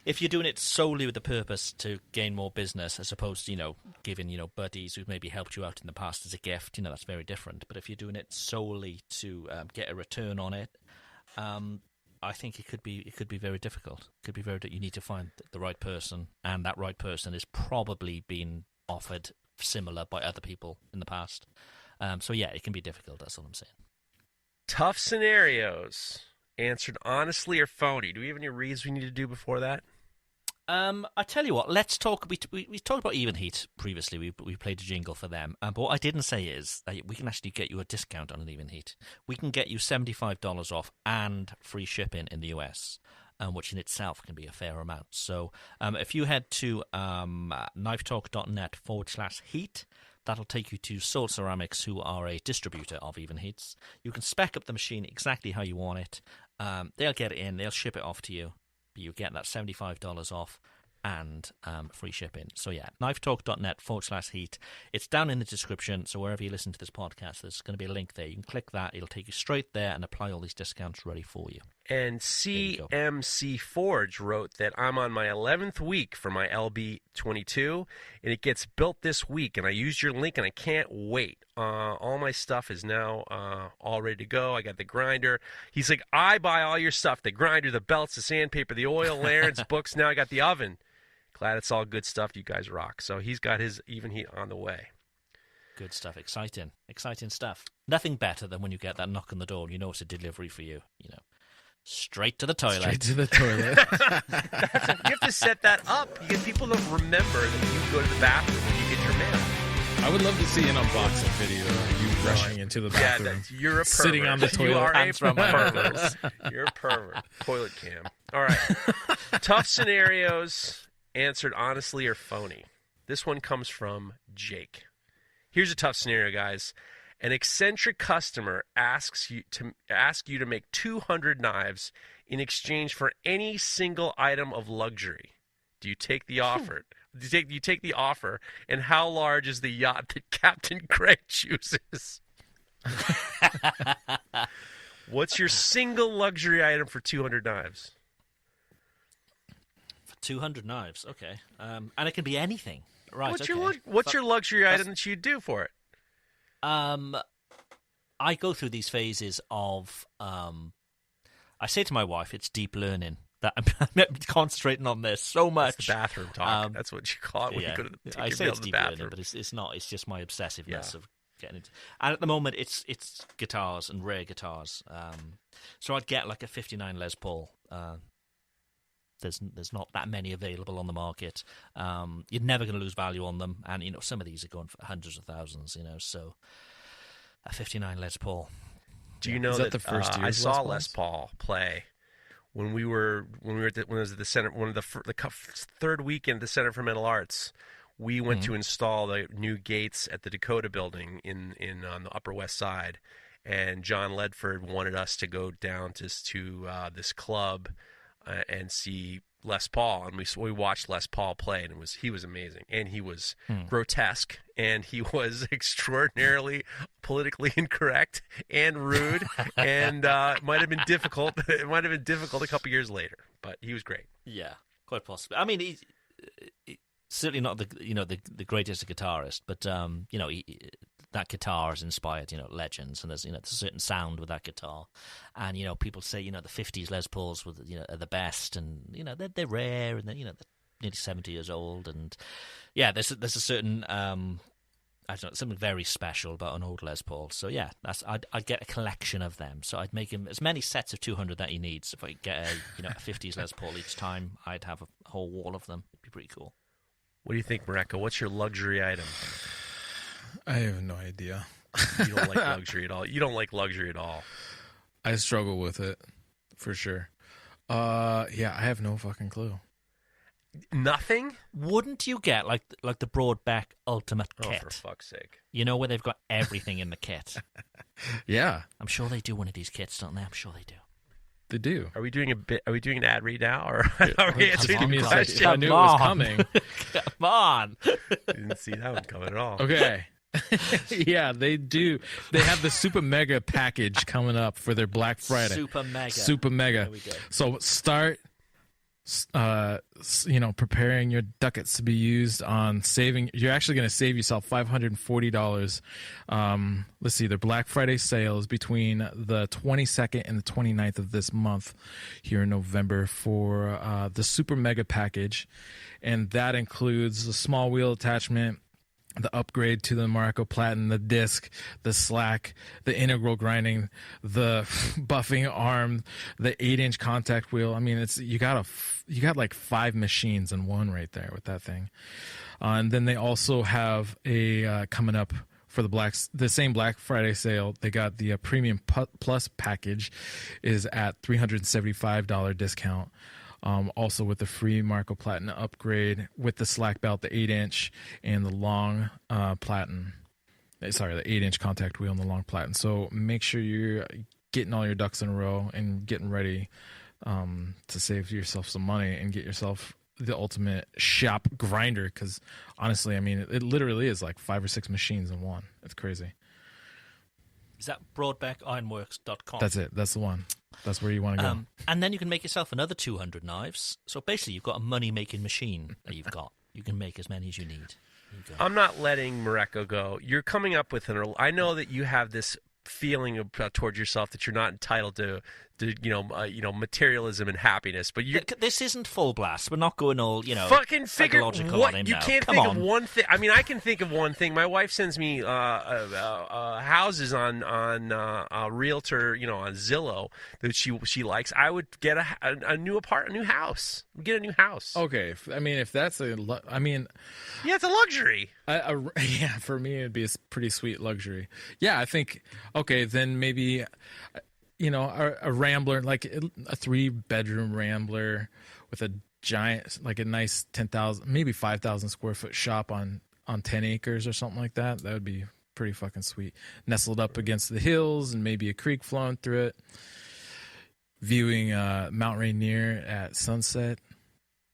if you're doing it solely with the purpose to gain more business, as opposed to giving buddies who maybe helped you out in the past as a gift, that's very different. But if you're doing it solely to get a return on it, I think it could be very difficult. It could be you need to find the right person, and that right person is probably been offered similar by other people in the past. So yeah, it can be difficult. That's all I'm saying. Tough scenarios. Answered honestly or phony. Do we have any reads we need to do before that? I tell you what. Let's talk. We talked about Even Heat previously. We played a jingle for them. But what I didn't say is that we can actually get you a discount on an Even Heat. We can get you $75 off and free shipping in the US, which in itself can be a fair amount. So if you head to knifetalk.net/heat. That'll take you to Soul Ceramics, who are a distributor of Even Heats. You can spec up the machine exactly how you want it. They'll get it in. They'll ship it off to you. But you get that $75 off and free shipping. So yeah, knifetalk.net/heat. It's down in the description. So wherever you listen to this podcast, there's going to be a link there. You can click that. It'll take you straight there and apply all these discounts ready for you. And CMC Forge wrote that I'm on my 11th week for my LB22, and it gets built this week. And I used your link, and I can't wait. All my stuff is now all ready to go. I got the grinder. He's like, I buy all your stuff: the grinder, the belts, the sandpaper, the oil, Lawrence books. Now I got the oven. Glad it's all good stuff. You guys rock. So he's got his Even Heat on the way. Good stuff. Exciting stuff. Nothing better than when you get that knock on the door and it's a delivery for you. Straight to the toilet. You have to set that up because people don't remember that you go to the bathroom when you get your mail. I would love to see an unboxing video of you rushing into the bathroom. Yeah, you're a pervert. Sitting on the toilet. You are a pervert. You're a pervert. Toilet cam. All right. Tough scenarios answered honestly or phony. This one comes from Jake. Here's a tough scenario, guys. An eccentric customer asks you to make 200 knives in exchange for any single item of luxury. Do you take the offer? You take the offer, and how large is the yacht that Captain Craig chooses? What's your single luxury item for 200 knives? For 200 knives, okay. And it can be anything. Right, what's your luxury item that you do for it? I go through these phases of I say to my wife, it's deep learning. That I'm concentrating on this so much. That's the bathroom talk. That's what you call it when you go to I say it's deep learning, but it's not. It's just my obsessiveness of getting it. And at the moment, it's guitars and rare guitars. So I'd get like a 59 Les Paul. There's not that many available on the market. You're never going to lose value on them, and some of these are going for hundreds of thousands. So a 59 Les Paul. Do you know that the first I saw Les Paul play when we were when I was at the center, one of the third weekend at the Center for Mental Arts. We went to install the new gates at the Dakota building in on the Upper West Side, and John Ledford wanted us to go down to this club and see Les Paul, and we watched Les Paul play, and he was amazing, and he was grotesque, and he was extraordinarily politically incorrect and rude, and it might have been difficult. It might have been difficult a couple years later, but he was great. Yeah, quite possibly. I mean, he's certainly not the greatest guitarist, but that guitar has inspired legends, and there's a certain sound with that guitar, and people say the 50s Les Pauls were are the best, and they're rare, and they're nearly 70 years old, and there's a certain I don't know, something very special about an old Les Paul. So yeah, I'd get a collection of them. So I'd make him as many sets of 200 that he needs. If I could get a 50s Les Paul each time, I'd have a whole wall of them. It'd be pretty cool. What do you think, Mareko? What's your luxury item? I have no idea. You don't like luxury at all. You don't like luxury at all. I struggle with it, for sure. Yeah, I have no fucking clue. Nothing? Wouldn't you get like the Broadback Ultimate Oh, kit? for fuck's sake. You know, where they've got everything in the kit. Yeah, I'm sure they do one of these kits, don't they? I'm sure they do. they do. Are we doing an ad read now, or are we Just answering give me the a second. question? I knew it was coming. Come on. Didn't see that one coming at all. Okay. Yeah, they do. They have the Super Mega package coming up for their Black Friday. Super Mega. Super Mega. There we go. So start, preparing your ducats to be used on saving. You're actually going to save yourself $540. Let's see, their Black Friday sales between the 22nd and the 29th of this month here in November for the Super Mega package. And that includes the small wheel attachment, the upgrade to the Mareko Platinum, the disc, the slack, the integral grinding, the buffing arm, the 8-inch contact wheel. I mean, you got like 5 machines in one right there with that thing. And then they also have a coming up for the same Black Friday sale. They got the Premium Plus package is at $375 discount. Also with the free Mareko Platinum upgrade with the slack belt, the 8-inch, and the long platinum. Sorry, the 8-inch contact wheel and the long platinum. So make sure you're getting all your ducks in a row and getting ready to save yourself some money and get yourself the ultimate shop grinder. Because honestly, I mean, it literally is like 5 or 6 machines in one. It's crazy. Is that broadbackironworks.com? That's it. That's the one. That's where you want to go. And then you can make yourself another 200 knives. So basically, you've got a money-making machine that you've got. You can make as many as you need. I'm not letting Mareko go. You're coming up with I know that you have this feeling towards yourself that you're not entitled to materialism and happiness, but this isn't full blast. We're not going all fucking figure what you now. can't Come think on. of one thing. I mean, I can think of one thing. My wife sends me houses on Realtor, on Zillow that she likes. I would get a new house. Get a new house. Okay, I mean, if that's yeah, it's a luxury. Yeah, for me it'd be a pretty sweet luxury. Yeah, I think okay, then maybe a Rambler, like a 3-bedroom Rambler with a giant, like a nice 10,000, maybe 5,000 square foot shop on 10 acres or something like that. That would be pretty fucking sweet. Nestled up against the hills and maybe a creek flowing through it. Viewing Mount Rainier at sunset.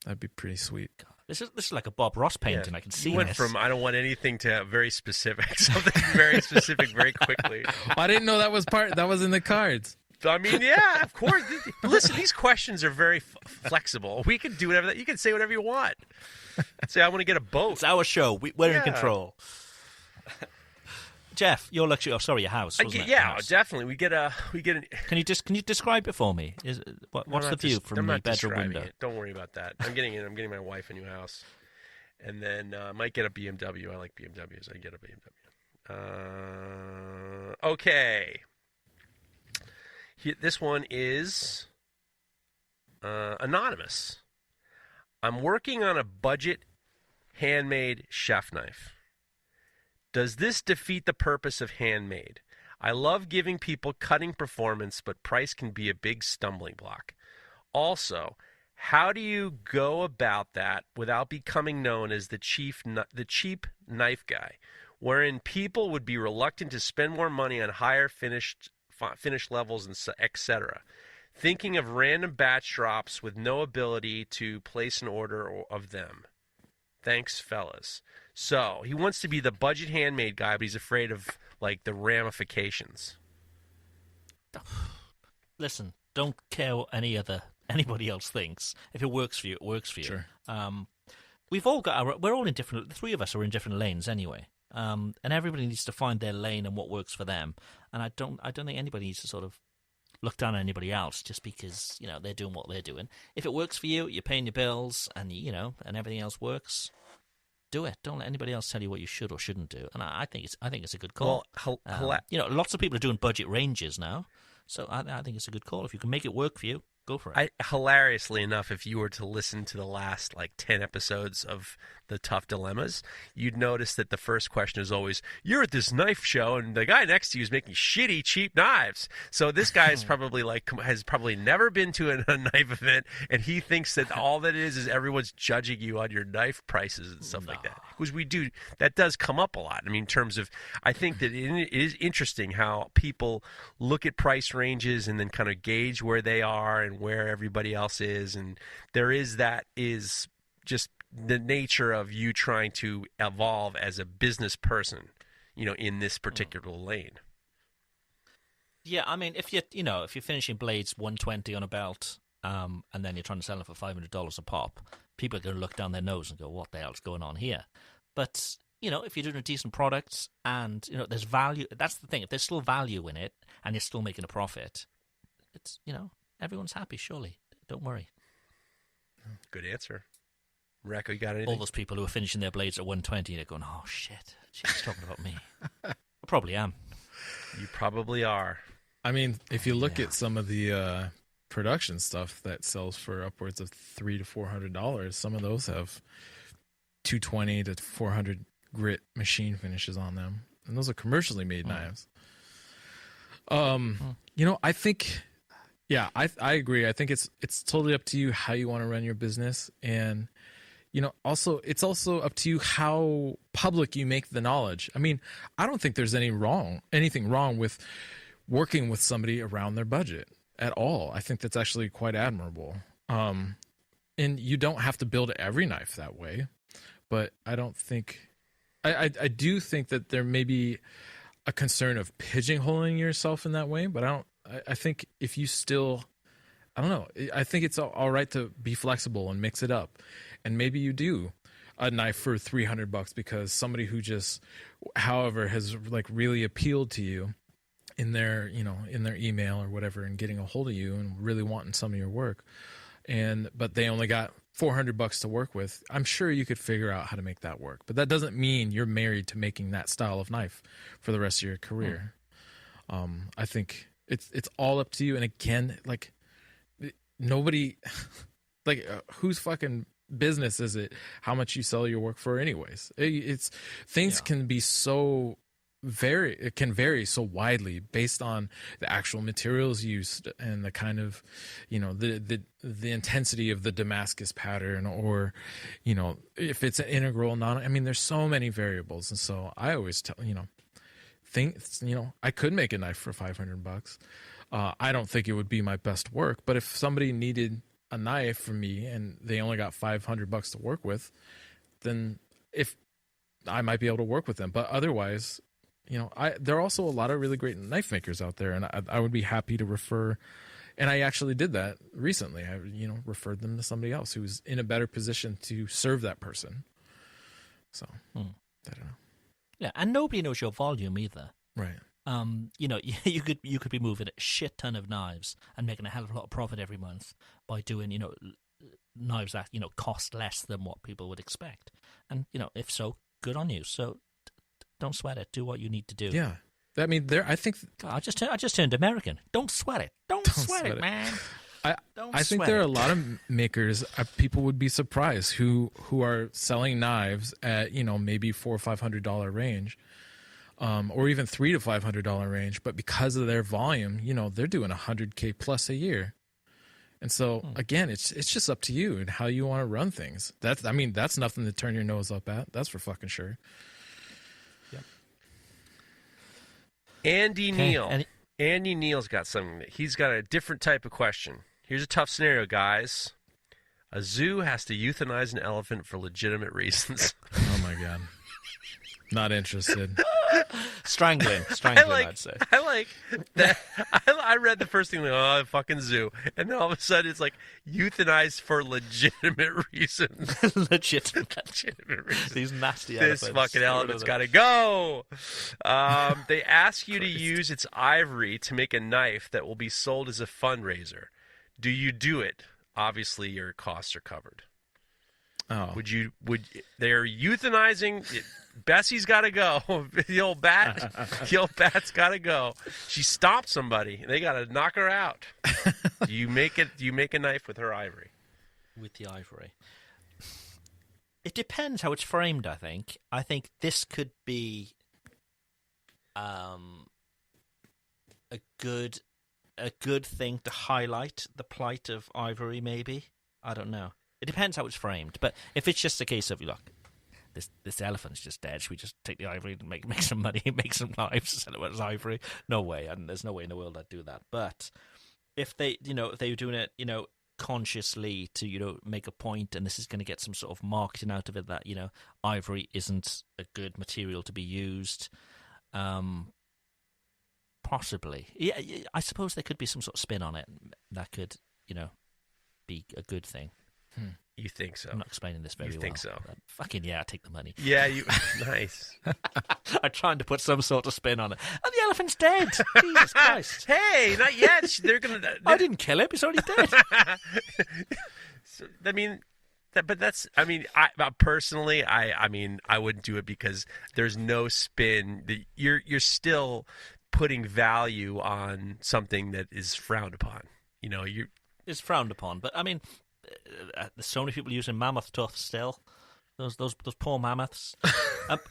That'd be pretty sweet. This is like a Bob Ross painting. Yeah. I can see went this. from I don't want anything to very specific. Something very specific very quickly. I didn't know that was in the cards. I mean, yeah, of course. Listen, these questions are very flexible. We can do whatever. You can say whatever you want. Say, I want to get a boat. It's our show. We're in control. Geoff, your luxury. Oh, sorry, your house. Wasn't it? Yeah, House. Definitely. We get an. Can you describe it for me? What's the view from the bedroom window? It. Don't worry about that. I'm getting my wife a new house, and then I might get a BMW. I like BMWs. I get a BMW. Okay. This one is anonymous. I'm working on a budget handmade chef knife. Does this defeat the purpose of handmade? I love giving people cutting performance, but price can be a big stumbling block. Also, how do you go about that without becoming known as the cheap knife guy, wherein people would be reluctant to spend more money on higher finish levels and etc.? Thinking of random batch drops with no ability to place an order of them. Thanks, fellas. So he wants to be the budget handmade guy, but he's afraid of like the ramifications. Listen, don't care what anybody else thinks. If it works for you, it works for you. Sure. We're all in different. The three of us are in different lanes anyway. And everybody needs to find their lane and what works for them. And I don't think anybody needs to sort of look down on anybody else just because they're doing what they're doing. If it works for you, you're paying your bills, and and everything else works. do it. Don't let anybody else tell you what you should or shouldn't do. And I think it's a good call. Well, lots of people are doing budget ranges now, so I think it's a good call. If you can make it work for you, go for it. Hilariously enough, if you were to listen to the last 10 episodes of the Tough Dilemmas, you'd notice that the first question is always, "You're at this knife show, and the guy next to you is making shitty, cheap knives." So this guy is probably has probably never been to a knife event, and he thinks that all that is everyone's judging you on your knife prices and stuff like that. Because that does come up a lot. I mean, in terms of, I think that it is interesting how people look at price ranges and then kind of gauge where they are and where everybody else is, and there is just the nature of you trying to evolve as a business person, in this particular lane. Yeah, I mean, if you're finishing blades 120 on a belt, and then you're trying to sell them for $500 a pop, people are going to look down their nose and go, "What the hell's going on here?" But if you're doing a decent product and there's value, that's the thing. If there's still value in it and you're still making a profit, it's everyone's happy. Surely, don't worry. Good answer. Reko, you got anything? All those people who are finishing their blades at 120, they're going, "Oh shit, she's talking about me." I probably am. You probably are. I mean, if you look at some of the production stuff that sells for upwards of $300 to $400, some of those have 220 to 400 grit machine finishes on them, and those are commercially made knives. I think, I agree. I think it's totally up to you how you want to run your business, and it's also up to you how public you make the knowledge. I mean, I don't think there's anything wrong with working with somebody around their budget at all. I think that's actually quite admirable. And you don't have to build every knife that way, but I don't think, I do think that there may be a concern of pigeonholing yourself in that way, but I think if you still, I don't know, I think it's all right to be flexible and mix it up. And maybe you do a knife for $300 because somebody who just, however, has really appealed to you in their email or whatever, and getting a hold of you and really wanting some of your work, but they only got $400 to work with. I'm sure you could figure out how to make that work, but that doesn't mean you're married to making that style of knife for the rest of your career. I think it's all up to you. And again, nobody, whose fucking business is it how much you sell your work for anyways? Can be so it can vary so widely based on the actual materials used and the kind of the intensity of the Damascus pattern, or if it's an integral there's so many variables. And so I always tell I could make a knife for $500. I don't think it would be my best work, but if somebody needed a knife from me and they only got $500 to work with, then I might be able to work with them. But otherwise, there are also a lot of really great knife makers out there, and I would be happy to refer. And I actually did that recently. I referred them to somebody else who's in a better position to serve that person. So I don't know. Yeah, and nobody knows your volume either. Right. You could be moving a shit ton of knives and making a hell of a lot of profit every month by doing, knives that, cost less than what people would expect. And, if so, good on you. So don't sweat it. Do what you need to do. Yeah. I mean, I think... God, I just turned American. Don't sweat it. Don't sweat it, man. I think there are a lot of makers, people would be surprised, who are selling knives at, maybe $400 or $500 range. Or even $300 to $500 range, but because of their volume, they're doing $100K plus a year. And so again, it's just up to you and how you want to run things. That's nothing to turn your nose up at. That's for fucking sure. Yep. Andy Neal. Andy Neal's got something. He's got a different type of question. Here's a tough scenario, guys. A zoo has to euthanize an elephant for legitimate reasons. Oh my God. Not interested. Strangling, I'd say. I like that. I read the first thing, fucking zoo. And then all of a sudden it's euthanized for legitimate reasons. legitimate reasons. These nasty elephants. This fucking elephant's got to go. They ask you to use its ivory to make a knife that will be sold as a fundraiser. Do you do it? Obviously, your costs are covered. Oh. They're euthanizing Bessie's got to go. The old bat's got to go. She stopped somebody. They got to knock her out. Do you make a knife with her ivory? With the ivory. It depends how it's framed, I think. I think this could be a good thing to highlight the plight of ivory, maybe. I don't know. It depends how it's framed. But if it's just a case of, look, this elephant's just dead, should we just take the ivory and make some money, make some knives, sell it as ivory? No way, and there's no way in the world I'd do that. But if they were doing it, consciously to, make a point, and this is going to get some sort of marketing out of it that, ivory isn't a good material to be used, possibly. Yeah, I suppose there could be some sort of spin on it that could, be a good thing. You think so? I'm not explaining this very well. You think so? Fucking yeah, I take the money. Yeah, nice. I'm trying to put some sort of spin on it. And the elephant's dead. Jesus Christ. Hey, not yet. I didn't kill him. He's already dead. Personally, I wouldn't do it because there's no spin. You're still putting value on something that is frowned upon. It's frowned upon, but there's so many people using mammoth tufts still. Those poor mammoths.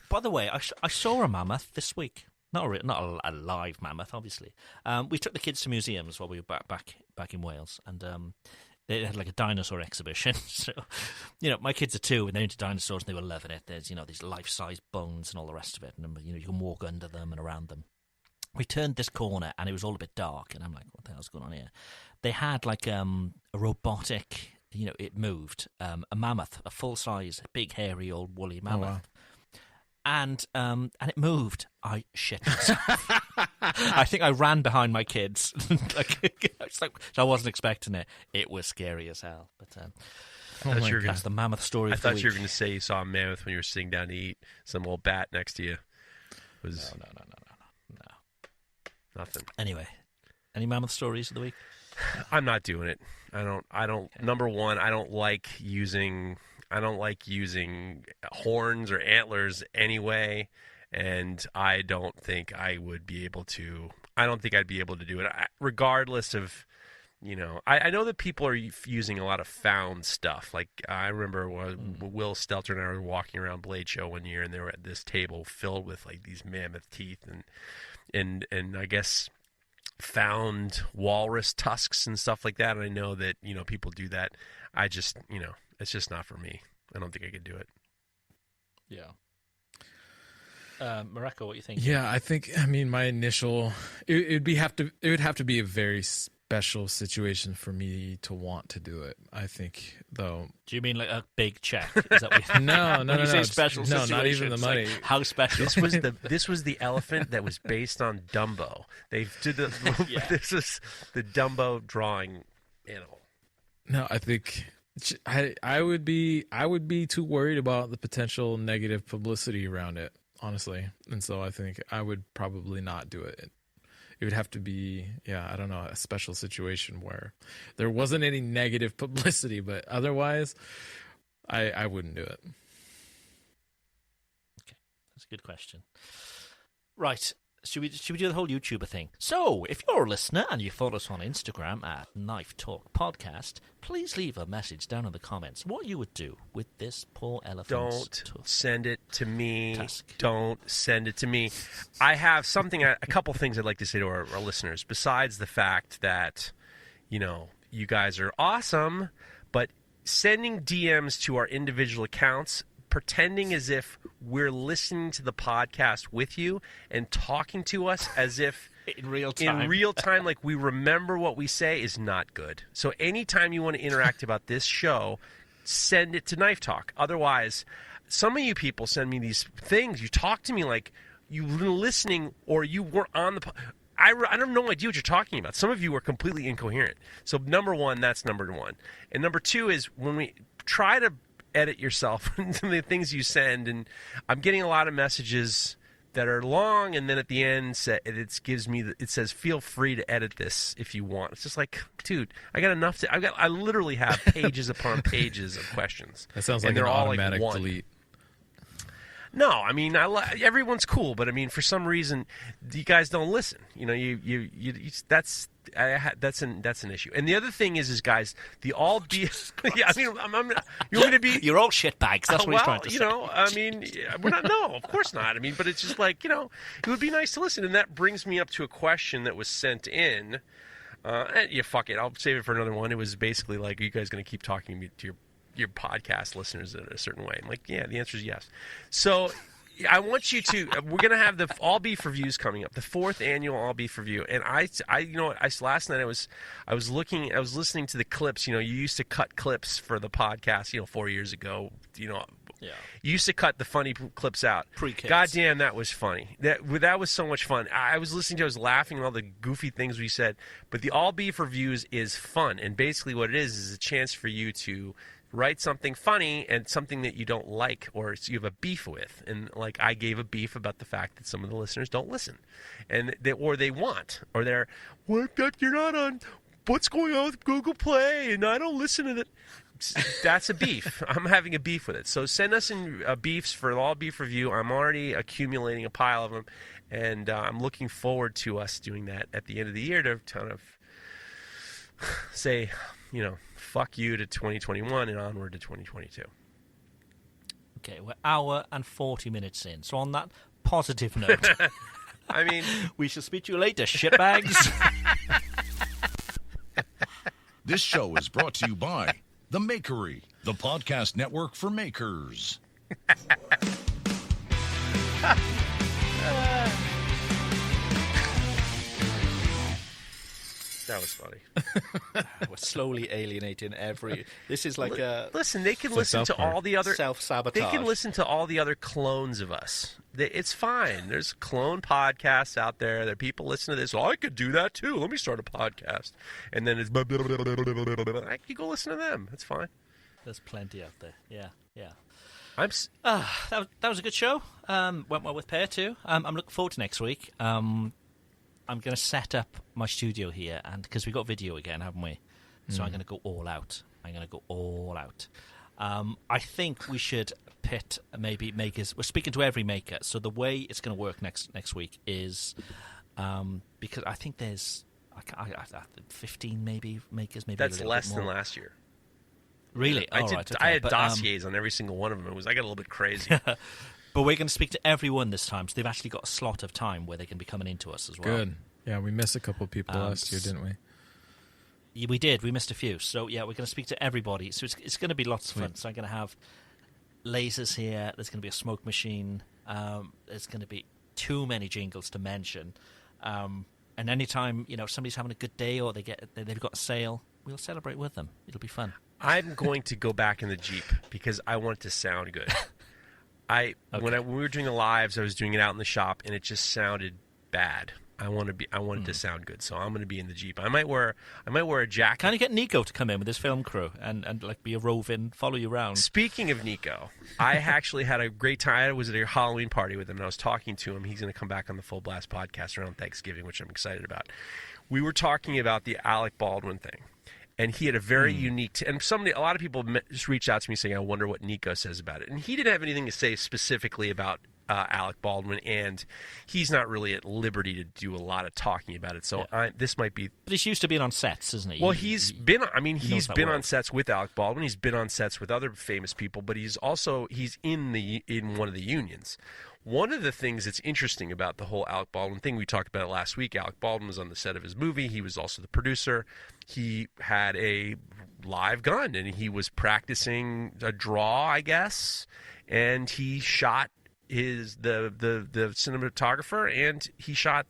By the way, I saw a mammoth this week. Not a live mammoth, obviously. We took the kids to museums while we were back in Wales, and they had like a dinosaur exhibition. So, my kids are 2, and they're into dinosaurs, and they were loving it. There's these life-size bones and all the rest of it, and you can walk under them and around them. We turned this corner, and it was all a bit dark, and I'm like, what the hell's going on here? They had like a robotic. It moved. A mammoth, a full-size, big, hairy, old woolly mammoth. Oh, wow. And it moved. I shit myself. I think I ran behind my kids. I wasn't expecting it. It was scary as hell. But that's the mammoth story. I thought you were going to say you saw a mammoth when you were sitting down to eat. Some old bat next to you. No. Nothing. Anyway, any mammoth stories of the week? I'm not doing it. I don't. Okay. Number one, I don't like using horns or antlers anyway, and I don't think I would be able to. I don't think I'd be able to do it, regardless of. I know that people are using a lot of found stuff. Like I remember Will Stelter and I were walking around Blade Show one year, and they were at this table filled with like these mammoth teeth and I guess found walrus tusks and stuff like that. And I know that, people do that. I just, it's just not for me. I don't think I could do it. Yeah. Mareko, what do you think? Yeah, I think, my initial, it would have to be a very special situation for me to want to do it. I think, though. Do you mean like a big check? Is that what No. You say special situation, not even the money. Like, how special? This was the elephant that was based on Dumbo. This was the Dumbo drawing animal. No, I think I would be too worried about the potential negative publicity around it, honestly. And so I think I would probably not do it. It would have to be, I don't know, a special situation where there wasn't any negative publicity, but otherwise, I wouldn't do it. Okay, that's a good question. Right, should we do the whole YouTuber thing? So, if you're a listener and you follow us on Instagram at Knife Talk Podcast, please leave a message down in the comments what you would do with this poor elephant's Don't send it to me. Tusk. Don't send it to me. I have a couple things I'd like to say to our listeners, besides the fact that, you guys are awesome, but sending DMs to our individual accounts, pretending as if we're listening to the podcast with you and talking to us as if in real time, like we remember what we say, is not good. So anytime you want to interact about this show, send it to Knife Talk. Otherwise, some of you people send me these things. You talk to me like you've been listening or you weren't on the I have no idea what you're talking about. Some of you are completely incoherent. So number one, that's number one. And number two is when we try to edit yourself into the things you send, and I'm getting a lot of messages that are long, and then at the end it says feel free to edit this if you want. It's just like, dude, I got enough I literally have pages upon pages of questions. That sounds like an automatic delete. No, I mean, everyone's cool, but I mean, for some reason, you guys don't listen. You know, that's an issue. And the other thing is guys, the all be. Yeah, I mean, you want me to be? You're all shitbags. That's what he's trying to say. You know, I mean, we're not. No, of course not. I mean, but it's just like, you know, it would be nice to listen. And that brings me up to a question that was sent in. Yeah, fuck it. I'll save it for another one. It was basically like, are you guys going to keep talking to your podcast listeners in a certain way? I'm like, yeah, the answer is yes. So I want you to, we're going to have the All Beef Reviews coming up, the 4th annual All Beef Review. And you know what, last night I was listening to the clips. You know, you used to cut clips for the podcast, you know, 4 years ago, you know. Yeah. You used to cut the funny clips out. Pre-kids. Goddamn, that was funny. That was so much fun. I was listening to it, I was laughing at all the goofy things we said. But the All Beef Reviews is fun. And basically what it is a chance for you to write something funny and something that you don't like or you have a beef with. And like I gave a beef about the fact that some of the listeners don't listen, and they want, or they're, what, that you're not on, what's going on with Google Play and I don't listen to that. That's a beef. I'm having a beef with it. So send us in beefs for the All Beef Review. I'm already accumulating a pile of them, and I'm looking forward to us doing that at the end of the year to kind of say, you know, fuck you to 2021 and onward to 2022. Okay, we're hour and 40 minutes in. So on that positive note, I mean, we shall speak to you later, shitbags. This show is brought to you by The Makery, the podcast network for makers. That was funny. We're slowly alienating every. This is like a. Listen, they can listen to all the other self-sabotage. They can listen to all the other clones of us. It's fine. There's clone podcasts out there. There are people listen to this. Oh, I could do that too. Let me start a podcast, and then it's. You go listen to them. That's fine. There's plenty out there. Yeah. That was a good show. Went well with Pear too. I'm looking forward to next week. I'm going to set up my studio here, and because we got video again, haven't we? So I'm going to go all out. I think we should pit maybe makers. We're speaking to every maker. So the way it's going to work next week is because I think there's 15 maybe makers. Maybe that's less than last year. Really? I had dossiers on every single one of them. I got a little bit crazy. But we're going to speak to everyone this time, so they've actually got a slot of time where they can be coming into us as well. Good. Yeah, we missed a couple of people last year, didn't we? Yeah, we did. We missed a few. So, yeah, we're going to speak to everybody. So it's going to be lots of fun. So I'm going to have lasers here. There's going to be a smoke machine. There's going to be too many jingles to mention. And anytime, you know, somebody's having a good day or they've got a sale, we'll celebrate with them. It'll be fun. I'm going to go back in the Jeep because I want it to sound good. When we were doing the lives, I was doing it out in the shop, and it just sounded bad. I want it to sound good, so I'm going to be in the Jeep. I might wear a jacket. Can you get Nico to come in with his film crew and like be a roving, follow you around? Speaking of Nico, I actually had a great time. I was at a Halloween party with him, and I was talking to him. He's going to come back on the Full Blast podcast around Thanksgiving, which I'm excited about. We were talking about the Alec Baldwin thing. And he had a very unique, and a lot of people just reached out to me saying, I wonder what Nico says about it. And he didn't have anything to say specifically about Alec Baldwin, and he's not really at liberty to do a lot of talking about it. So this might be. But he's used to being on sets, isn't he? Well, he's been on sets with Alec Baldwin. He's been on sets with other famous people, but he's in one of the unions. One of the things that's interesting about the whole Alec Baldwin thing, we talked about it last week. Alec Baldwin was on the set of his movie. He was also the producer. He had a live gun, and he was practicing a draw, I guess. And he shot the cinematographer, and he shot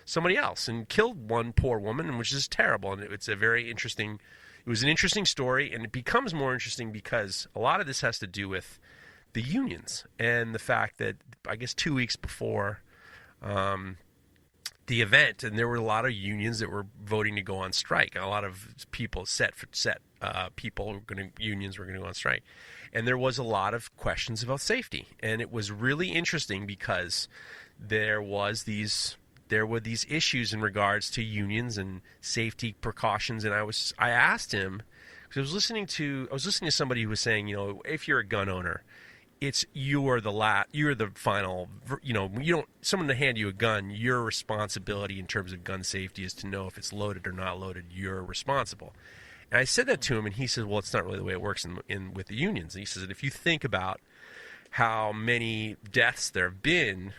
somebody else and killed one poor woman, which is terrible. And it's a very interesting. It was an interesting story, and it becomes more interesting because a lot of this has to do with the unions and the fact that I guess 2 weeks before the event, and there were a lot of unions that were voting to go on strike. A lot of people unions were going to go on strike, and there was a lot of questions about safety. And it was really interesting because there were these issues in regards to unions and safety precautions, and I asked him, because I was listening to somebody who was saying, if you're a gun owner, you're the final, someone to hand you a gun, your responsibility in terms of gun safety is to know if it's loaded or not loaded. You're responsible. And I said that to him, and he said, well, it's not really the way it works with the unions. And he says that if you think about how many deaths there have been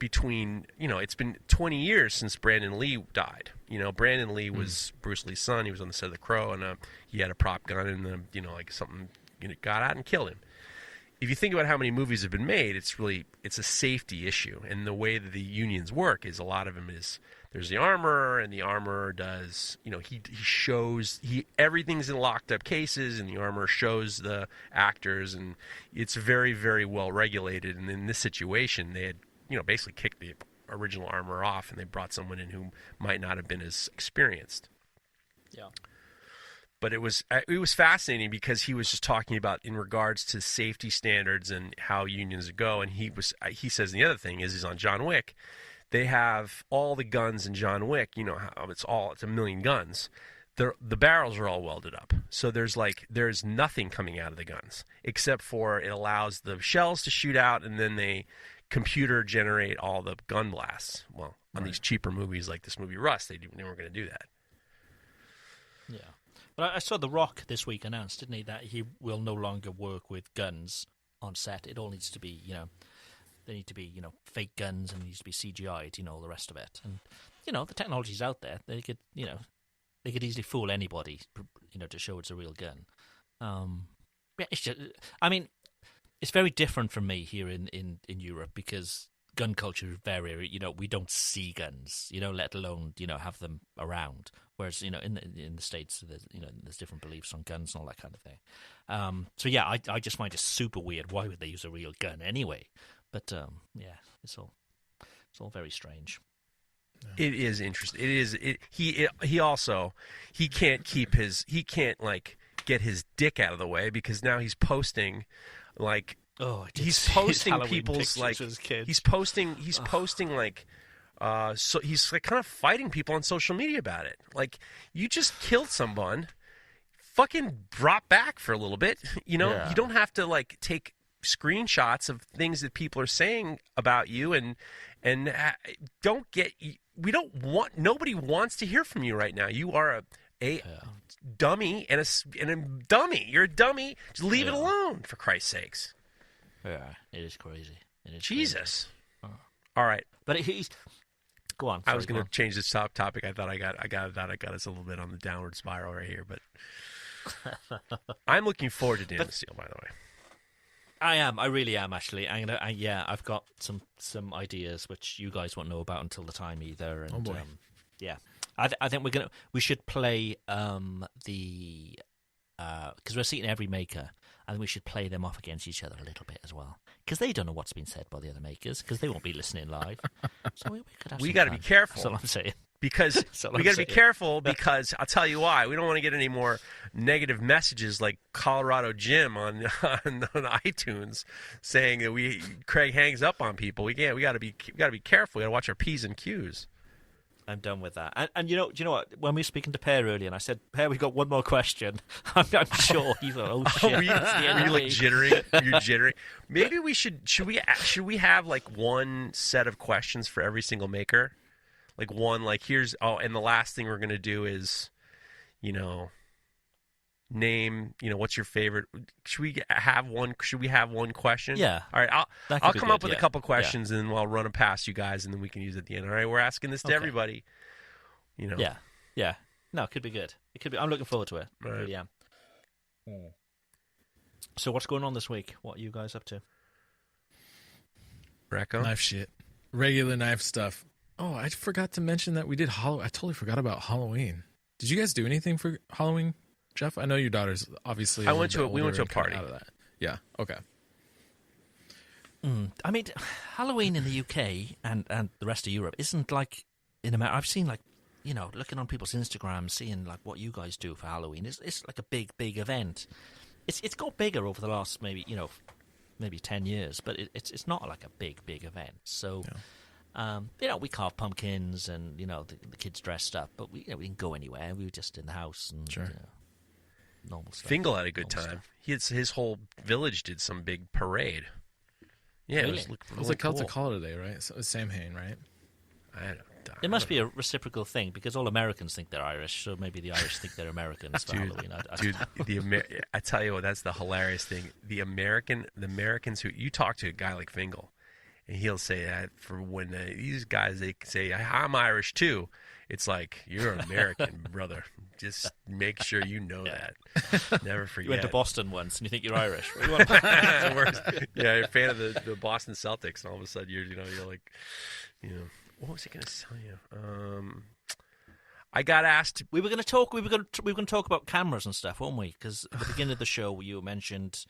between, it's been 20 years since Brandon Lee died. Brandon Lee was Bruce Lee's son. He was on the set of The Crow, and he had a prop gun, and something got out and killed him. If you think about how many movies have been made, it's a safety issue. And the way that the unions work is a lot of them is there's the armorer, and the armorer does, he shows, everything's in locked up cases, and the armorer shows the actors, and it's very, very well regulated. And in this situation, they had, basically kicked the original armorer off, and they brought someone in who might not have been as experienced. Yeah. But it was fascinating because he was just talking about in regards to safety standards and how unions go. And he says the other thing is on John Wick, they have all the guns in John Wick. It's a million guns. The barrels are all welded up, so there's nothing coming out of the guns except for it allows the shells to shoot out, and then they computer generate all the gun blasts. Well, on these cheaper movies like this movie Rust, they weren't going to do that. Yeah. But I saw The Rock this week announced, didn't he, that he will no longer work with guns on set. It all needs to be, they need to be, fake guns, and it needs to be CGI'd, all the rest of it. And, the technology's out there. They could easily fool anybody, to show it's a real gun. It's just, it's very different from me here in Europe because gun culture is very, we don't see guns, let alone, have them around. Whereas, in the States, there's different beliefs on guns and all that kind of thing. So, yeah, I just find it super weird. Why would they use a real gun anyway? But, yeah, it's all very strange. It is interesting. It is. He also, he can't get his dick out of the way because now he's posting, he's posting people's, he's posting, so he's kind of fighting people on social media about it. You just killed someone, fucking drop back for a little bit. You don't have to take screenshots of things that people are saying about you, and nobody wants to hear from you right now. You are a dummy and a dummy. You're a dummy. Just leave it alone, for Christ's sakes. Yeah, it is crazy. Jesus. Crazy. All right, but he's. Go on. I was going to change this topic. I thought I got us a little bit on the downward spiral right here, but I'm looking forward to Dan Steele, by the way. I am. I really am, actually. I've got some ideas which you guys won't know about until the time either. And, oh boy. I think we should play because we're seeing every maker, and we should play them off against each other a little bit as well, because they don't know what's been said by the other makers, because they won't be listening live. So we got to be careful. That's all I'm saying. Because we got to be careful, because I'll tell you why. We don't want to get any more negative messages like Colorado Jim on iTunes saying that Craig hangs up on people. We got to be careful. We got to watch our P's and Q's. I'm done with that. And do you know what? When we were speaking to Per earlier, and I said, Per, we've got one more question. I'm sure he thought, oh shit. You're jittering. You're jittering. Maybe we should we have one set of questions for every single maker? And the last thing we're going to do is, name, what's your favorite? Should we have one question? Yeah. All right. I'll come up with a couple questions, and then I'll run them past you guys, and then we can use it at the end. All right. We're asking this to everybody. Yeah. Yeah. No, it could be good. It could be. I'm looking forward to it. Right. I really am. So what's going on this week? What are you guys up to? Mareko? Knife shit. Regular knife stuff. Oh, I forgot to mention that we did I totally forgot about Halloween. Did you guys do anything for Halloween, Geoff? I know your daughter's obviously. We went to a party. Out of that. Yeah. Okay. I mean, Halloween in the UK and the rest of Europe isn't like in America. I've seen looking on people's Instagram, seeing what you guys do for Halloween. It's like a big event. It's got bigger over the last maybe maybe 10 years, but it's not like a big event. So, we carve pumpkins and the kids dressed up, but we didn't go anywhere. We were just in the house and normal stuff. Fingal had a good time. His whole village did some big parade. Yeah, really? It was really a Celtic cool. holiday, right? So it was Samhain, right? It must be a reciprocal thing because all Americans think they're Irish, so maybe the Irish think they're Americans for Halloween. I tell you what, that's the hilarious thing. The Americans who you talk to a guy like Fingal, and he'll say that for when these guys they say I'm Irish too. It's like you're American, brother. Just make sure you know that. Never forget. You went to Boston once, and you think you're Irish. You're a fan of the Boston Celtics, and all of a sudden you're like, what was I going to tell you? I got asked. We were going to talk. We were going to talk about cameras and stuff, weren't we? Because at the beginning of the show, you mentioned,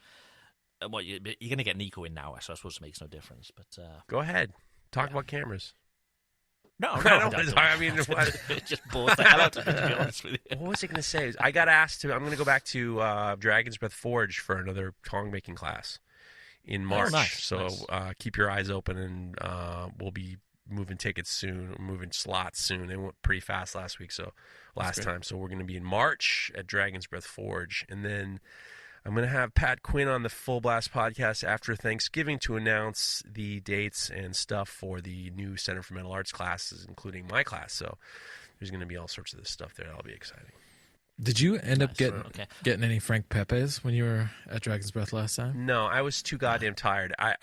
you're going to get Nico in now, so I suppose it makes no difference. But go ahead, talk about cameras. No, I mean, it just bores the hell out of me, to be honest with you. What was I going to say? I got asked to. I'm going to go back to Dragon's Breath Forge for another tong making class in March. Nice, so nice. Keep your eyes open, and we'll be moving tickets soon, moving slots soon. They went pretty fast last time. So we're going to be in March at Dragon's Breath Forge, and then I'm going to have Pat Quinn on the Full Blast podcast after Thanksgiving to announce the dates and stuff for the new Center for Mental Arts classes, including my class. So there's going to be all sorts of this stuff there. That'll be exciting. Did you end up getting any Frank Pepes when you were at Dragon's Breath last time? No, I was too goddamn tired. You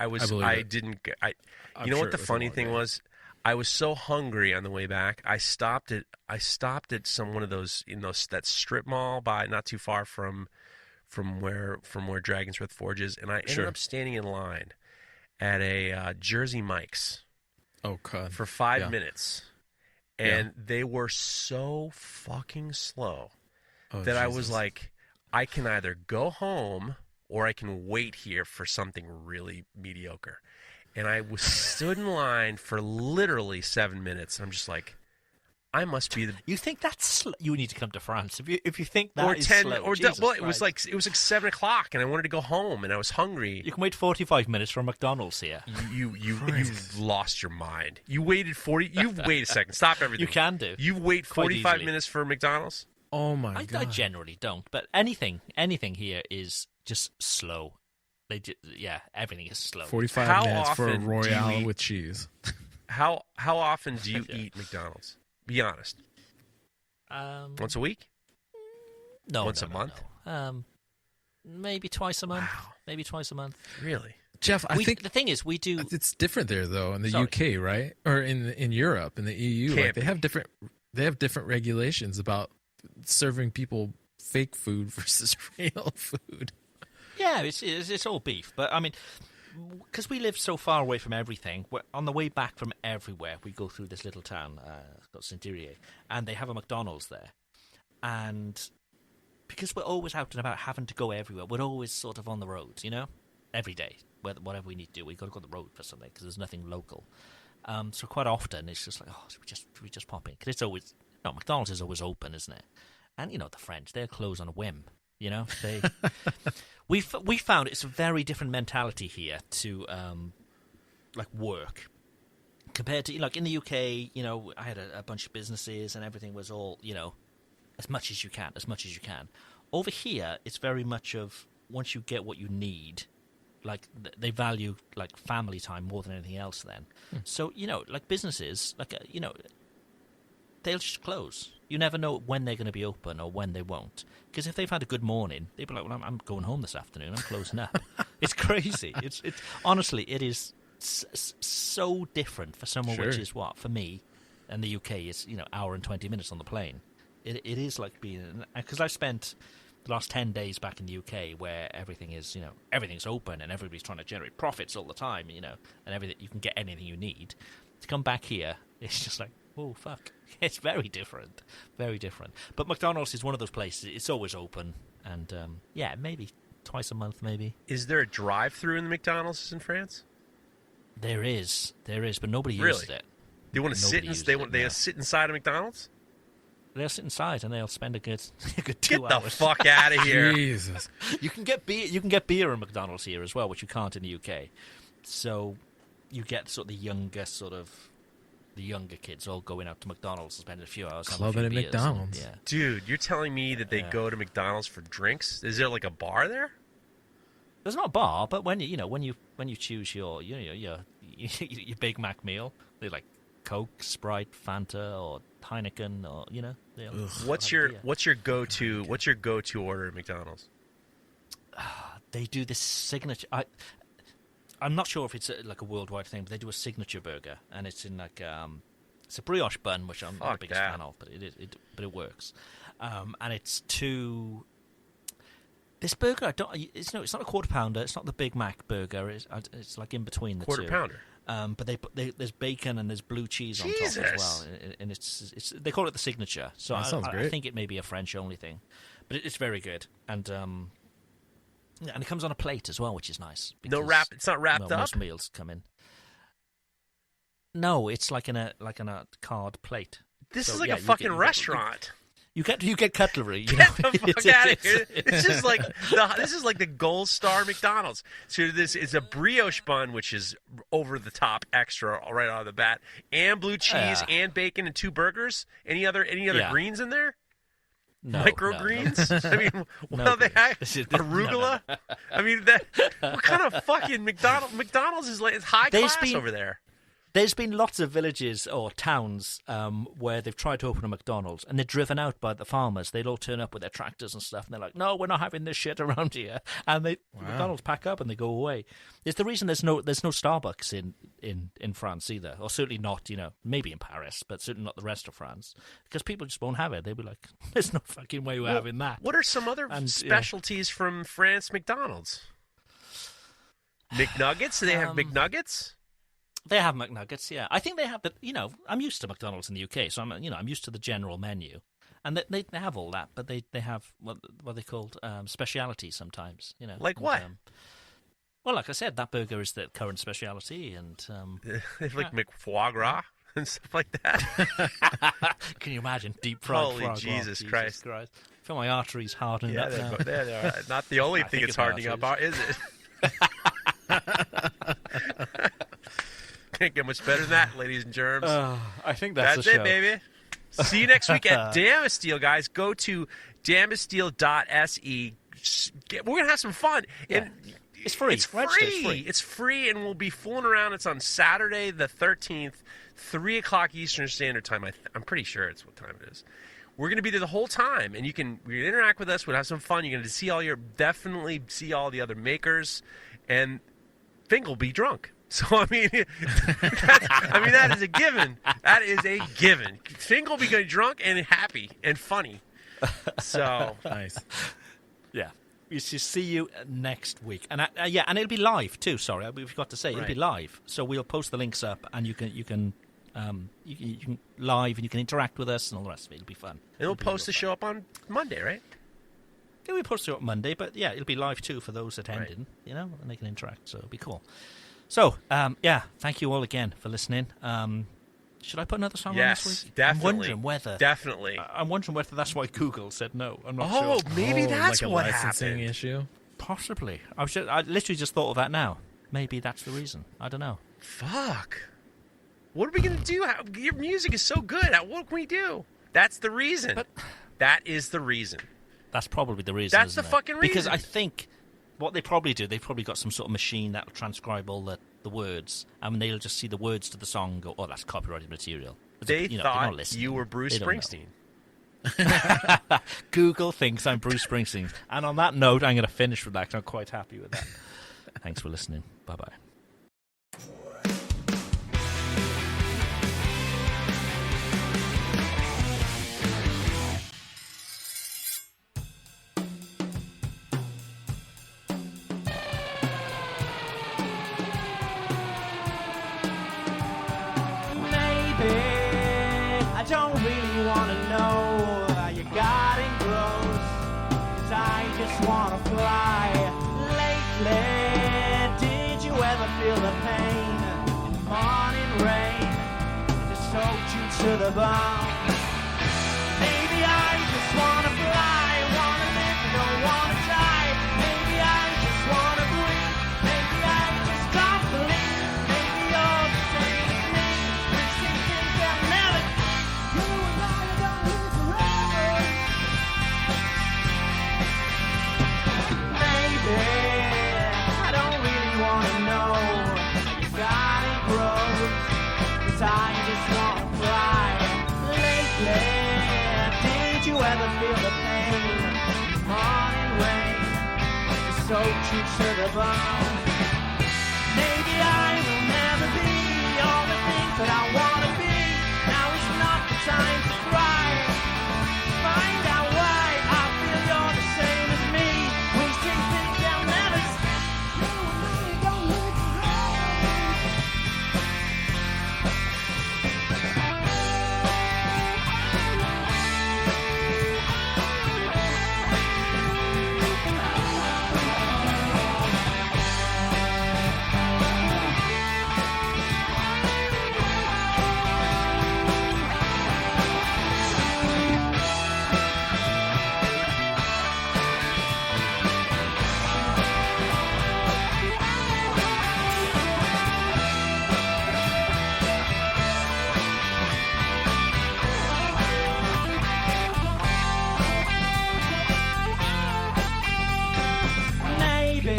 know what the funny thing was? I was so hungry on the way back. I stopped at one of those that strip mall by not too far from where Dragon's Breath Forge is, and I ended up standing in line at a Jersey Mike's. Oh God! For 5 minutes, and they were so fucking slow that I was like, I can either go home or I can wait here for something really mediocre. And I stood in line for literally 7 minutes. I'm just like, I must be the. You think that's you need to come to France if you think that or is 10 slow. or it was like 7 o'clock, and I wanted to go home, and I was hungry. You can wait 45 minutes for McDonald's here. You've lost your mind. You waited 40. You wait a second. Stop everything. You can do. You wait 45 minutes for McDonald's. Oh my God! I generally don't, but anything here is just slow. Everything is slow. 45 minutes for a Royale with cheese. How often do you eat McDonald's? Be honest. Once a week? No. Once a month? No. Maybe twice a month. Wow. Maybe twice a month. Really? Jeff, I think the thing is, we do. It's different there though in the UK, right? Or in Europe, in the EU, like they have different regulations about serving people fake food versus real food. Yeah, it's all beef, but I mean, because we live so far away from everything, on the way back from everywhere, we go through this little town called Saint-Didier, and they have a McDonald's there. And because we're always out and about, having to go everywhere, we're always sort of on the road, every day, whatever we need to do, we got to go on the road for something because there's nothing local. So quite often it's just like, should we just pop in? Because it's always McDonald's is always open, isn't it? And the French, they'll close on a whim. They we found it's a very different mentality here to work compared to in the UK. I had a bunch of businesses and everything was all as much as you can. Over here, it's very much of once you get what you need, they value family time more than anything else. Then, so businesses they'll just close. You never know when they're going to be open or when they won't. Because if they've had a good morning, they'll be like, well, I'm going home this afternoon. I'm closing up. It's crazy. It's honestly, it is so different for someone which is for me, and the UK is, hour and 20 minutes on the plane. It is like being, because I've spent the last 10 days back in the UK where everything is, everything's open and everybody's trying to generate profits all the time, and everything, you can get anything you need. To come back here, it's just like, oh, fuck. It's very different. Very different. But McDonald's is one of those places. It's always open. And, maybe twice a month, maybe. Is there a drive-through in the McDonald's in France? There is, but nobody uses it. They want to sit inside of McDonald's? They'll sit inside and they'll spend a good 2 Get hours. the fuck out of here. Jesus. You can get beer. You can get beer at McDonald's here as well, which you can't in the UK. So you get sort of the younger kids all going out to McDonald's and spending a few hours. Clubbing at McDonald's. Yeah. Dude, you're telling me that they go to McDonald's for drinks? Is there like a bar there? There's not a bar, but when you choose your Big Mac meal, they like Coke, Sprite, Fanta, or Heineken, or What's your go-to order at McDonald's? They do this signature. I'm not sure if it's like a worldwide thing, but they do a signature burger, and it's in like it's a brioche bun, which I'm not the biggest fan of, but it works. And it's this burger. It's not a quarter pounder. It's not the Big Mac burger. It's like in between the Quarter two. pounder. But there's bacon and there's blue cheese on top as well, and it's they call it the signature. So I think it may be a French only thing, but it's very good, and it comes on a plate as well, which is nice. Because, It's not wrapped up. Most meals come in. No, it's like in a card plate. This is like a fucking restaurant. You get cutlery. Get the fuck out of here! This is like the gold star McDonald's. So this is a brioche bun, which is over the top, extra right out of the bat, and blue cheese and bacon and 2 burgers. Any other greens in there? No, microgreens? No. I mean, well, they have arugula. No. I mean, what kind of fucking McDonald's is like? It's high class over there. There's been lots of villages or towns where they've tried to open a McDonald's and they're driven out by the farmers. They'd all turn up with their tractors and stuff, and they're like, "No, we're not having this shit around here." And McDonald's pack up and they go away. It's the reason there's no Starbucks in France either, or certainly not, maybe in Paris, but certainly not the rest of France, because people just won't have it. They'll be like, "There's no fucking way we're having that." What are some other specialties from France McDonald's? McNuggets? Do they have McNuggets? They have McNuggets, yeah. I think they have the. I'm used to McDonald's in the UK, so I'm used to the general menu, and they have all that, but they have what they called specialities sometimes. Like what? Well, like I said, that burger is the current speciality, and they have like McFoie gras and stuff like that. Can you imagine deep fried? Holy Jesus Christ! I feel my arteries hardening up now. They're not the only thing it's hardening up, is it? Can't get much better than that, ladies and germs. I think that's it, baby. See you next week at Damasteel, guys. Go to damasteel.se. We're going to have some fun. Yeah. And it's free. It's free, and we'll be fooling around. It's on Saturday the 13th, 3 o'clock Eastern Standard Time. I'm pretty sure it's what time it is. We're going to be there the whole time, and you can interact with us. We'll have some fun. You're going to definitely see all the other makers, and Fink will be drunk. So, I mean, that is a given. That is a given. Fink will be getting drunk and happy and funny. So nice. Yeah. We should see you next week. And and it'll be live too. Sorry, we forgot to say it'll be live. So we'll post the links up, and you can live, and you can interact with us and all the rest of it. It'll be fun. And we'll post the show up on Monday, right? Yeah, we post it up Monday, but yeah, it'll be live too for those attending, and they can interact. So it'll be cool. So, thank you all again for listening. Should I put another song on this week? Definitely. I'm wondering whether... Definitely. I'm wondering whether that's why Google said no. I'm not sure. Oh, maybe that's like what a licensing happened. issue? Possibly. I literally just thought of that now. Maybe that's the reason. I don't know. Fuck. What are we going to do? Your music is so good. What can we do? That's the reason. That is the reason. That's probably the reason, That's the fucking reason. Because I think... What they probably do, they've probably got some sort of machine that will transcribe all the words, and they'll just see the words to the song and go, "Oh, that's copyrighted material." They thought you were Bruce Springsteen. Google thinks I'm Bruce Springsteen. And on that note, I'm going to finish with that because I'm quite happy with that. Thanks for listening. Bye-bye. I don't really want to know how you got engrossed, 'cause I just want to fly. Lately, did you ever feel the pain in the morning rain? It just soaked you to the bone. Maybe I just wanna fly, wanna live, don't wanna die. Maybe I just wanna breathe, maybe I just can't believe. Maybe you're the same as me, wishing things that never. You and I are gonna live forever. Maybe I don't really wanna know how you got it grows, 'cause I just wanna fly. Lately, did you ever feel the pain? Morning rain, it's so true to the bone. Maybe I will never be all the things that I wanna be. Now is not the time to cry. Find out why I feel you're the same as me. Wishing things they'll never. You and I don't live forever. Maybe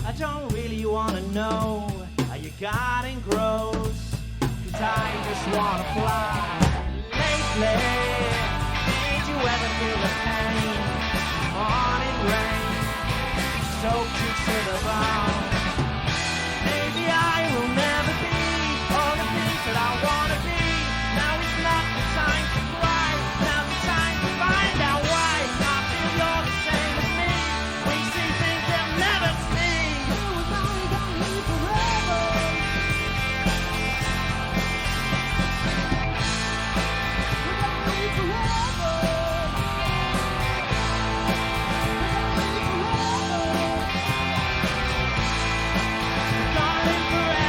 I don't really wanna know how you got and grows, 'cause I just wanna fly. Lately, did you ever feel the pain? Morning rain, soaked you to the bone. Maybe I will never be all the things that I wanna be. Now is not the time to cry. Now's the time to find out why I feel you're the same as me. We see things they'll never see. You and I gonna live forever. We're gonna live forever. We're gonna live forever.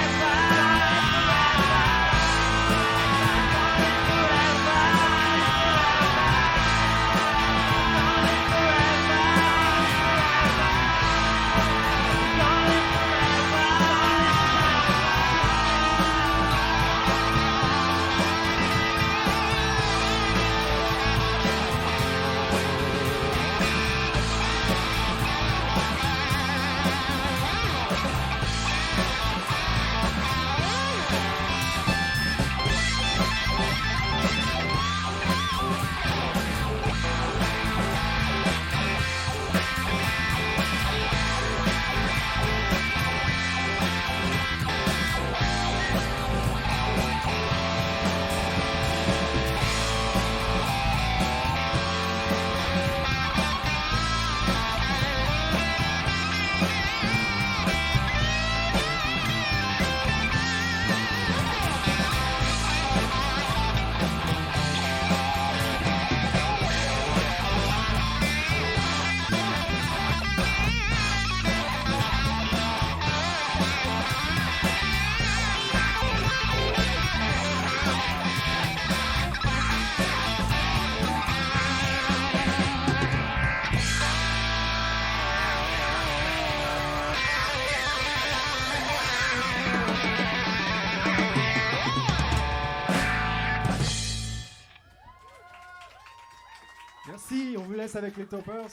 Merci, on vous laisse avec les toppers.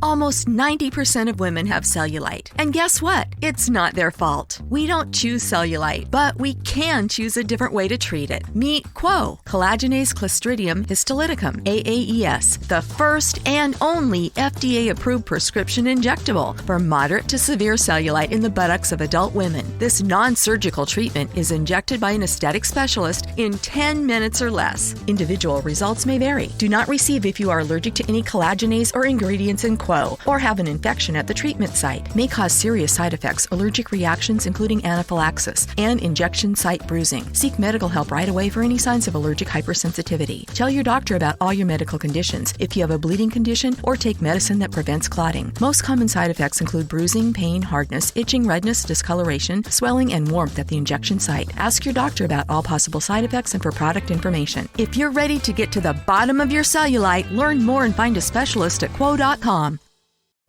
Almost 90% of women have cellulite. And guess what? It's not their fault. We don't choose cellulite, but we can choose a different way to treat it. Meet Quo, collagenase Clostridium histolyticum, AAES, the first and only FDA-approved prescription injectable for moderate to severe cellulite in the buttocks of adult women. This non-surgical treatment is injected by an aesthetic specialist in 10 minutes or less. Individual results may vary. Do not receive if you are allergic to any collagenase or ingredients in Quo. Quo or have an infection at the treatment site. May cause serious side effects, allergic reactions including anaphylaxis, and injection site bruising. Seek medical help right away for any signs of allergic hypersensitivity. Tell your doctor about all your medical conditions, if you have a bleeding condition, or take medicine that prevents clotting. Most common side effects include bruising, pain, hardness, itching, redness, discoloration, swelling, and warmth at the injection site. Ask your doctor about all possible side effects and for product information. If you're ready to get to the bottom of your cellulite, learn more and find a specialist at Quo.com.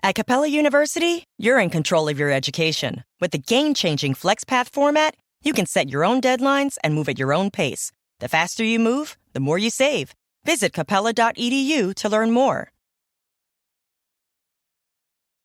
At Capella University, you're in control of your education. With the game-changing FlexPath format, you can set your own deadlines and move at your own pace. The faster you move, the more you save. Visit capella.edu to learn more.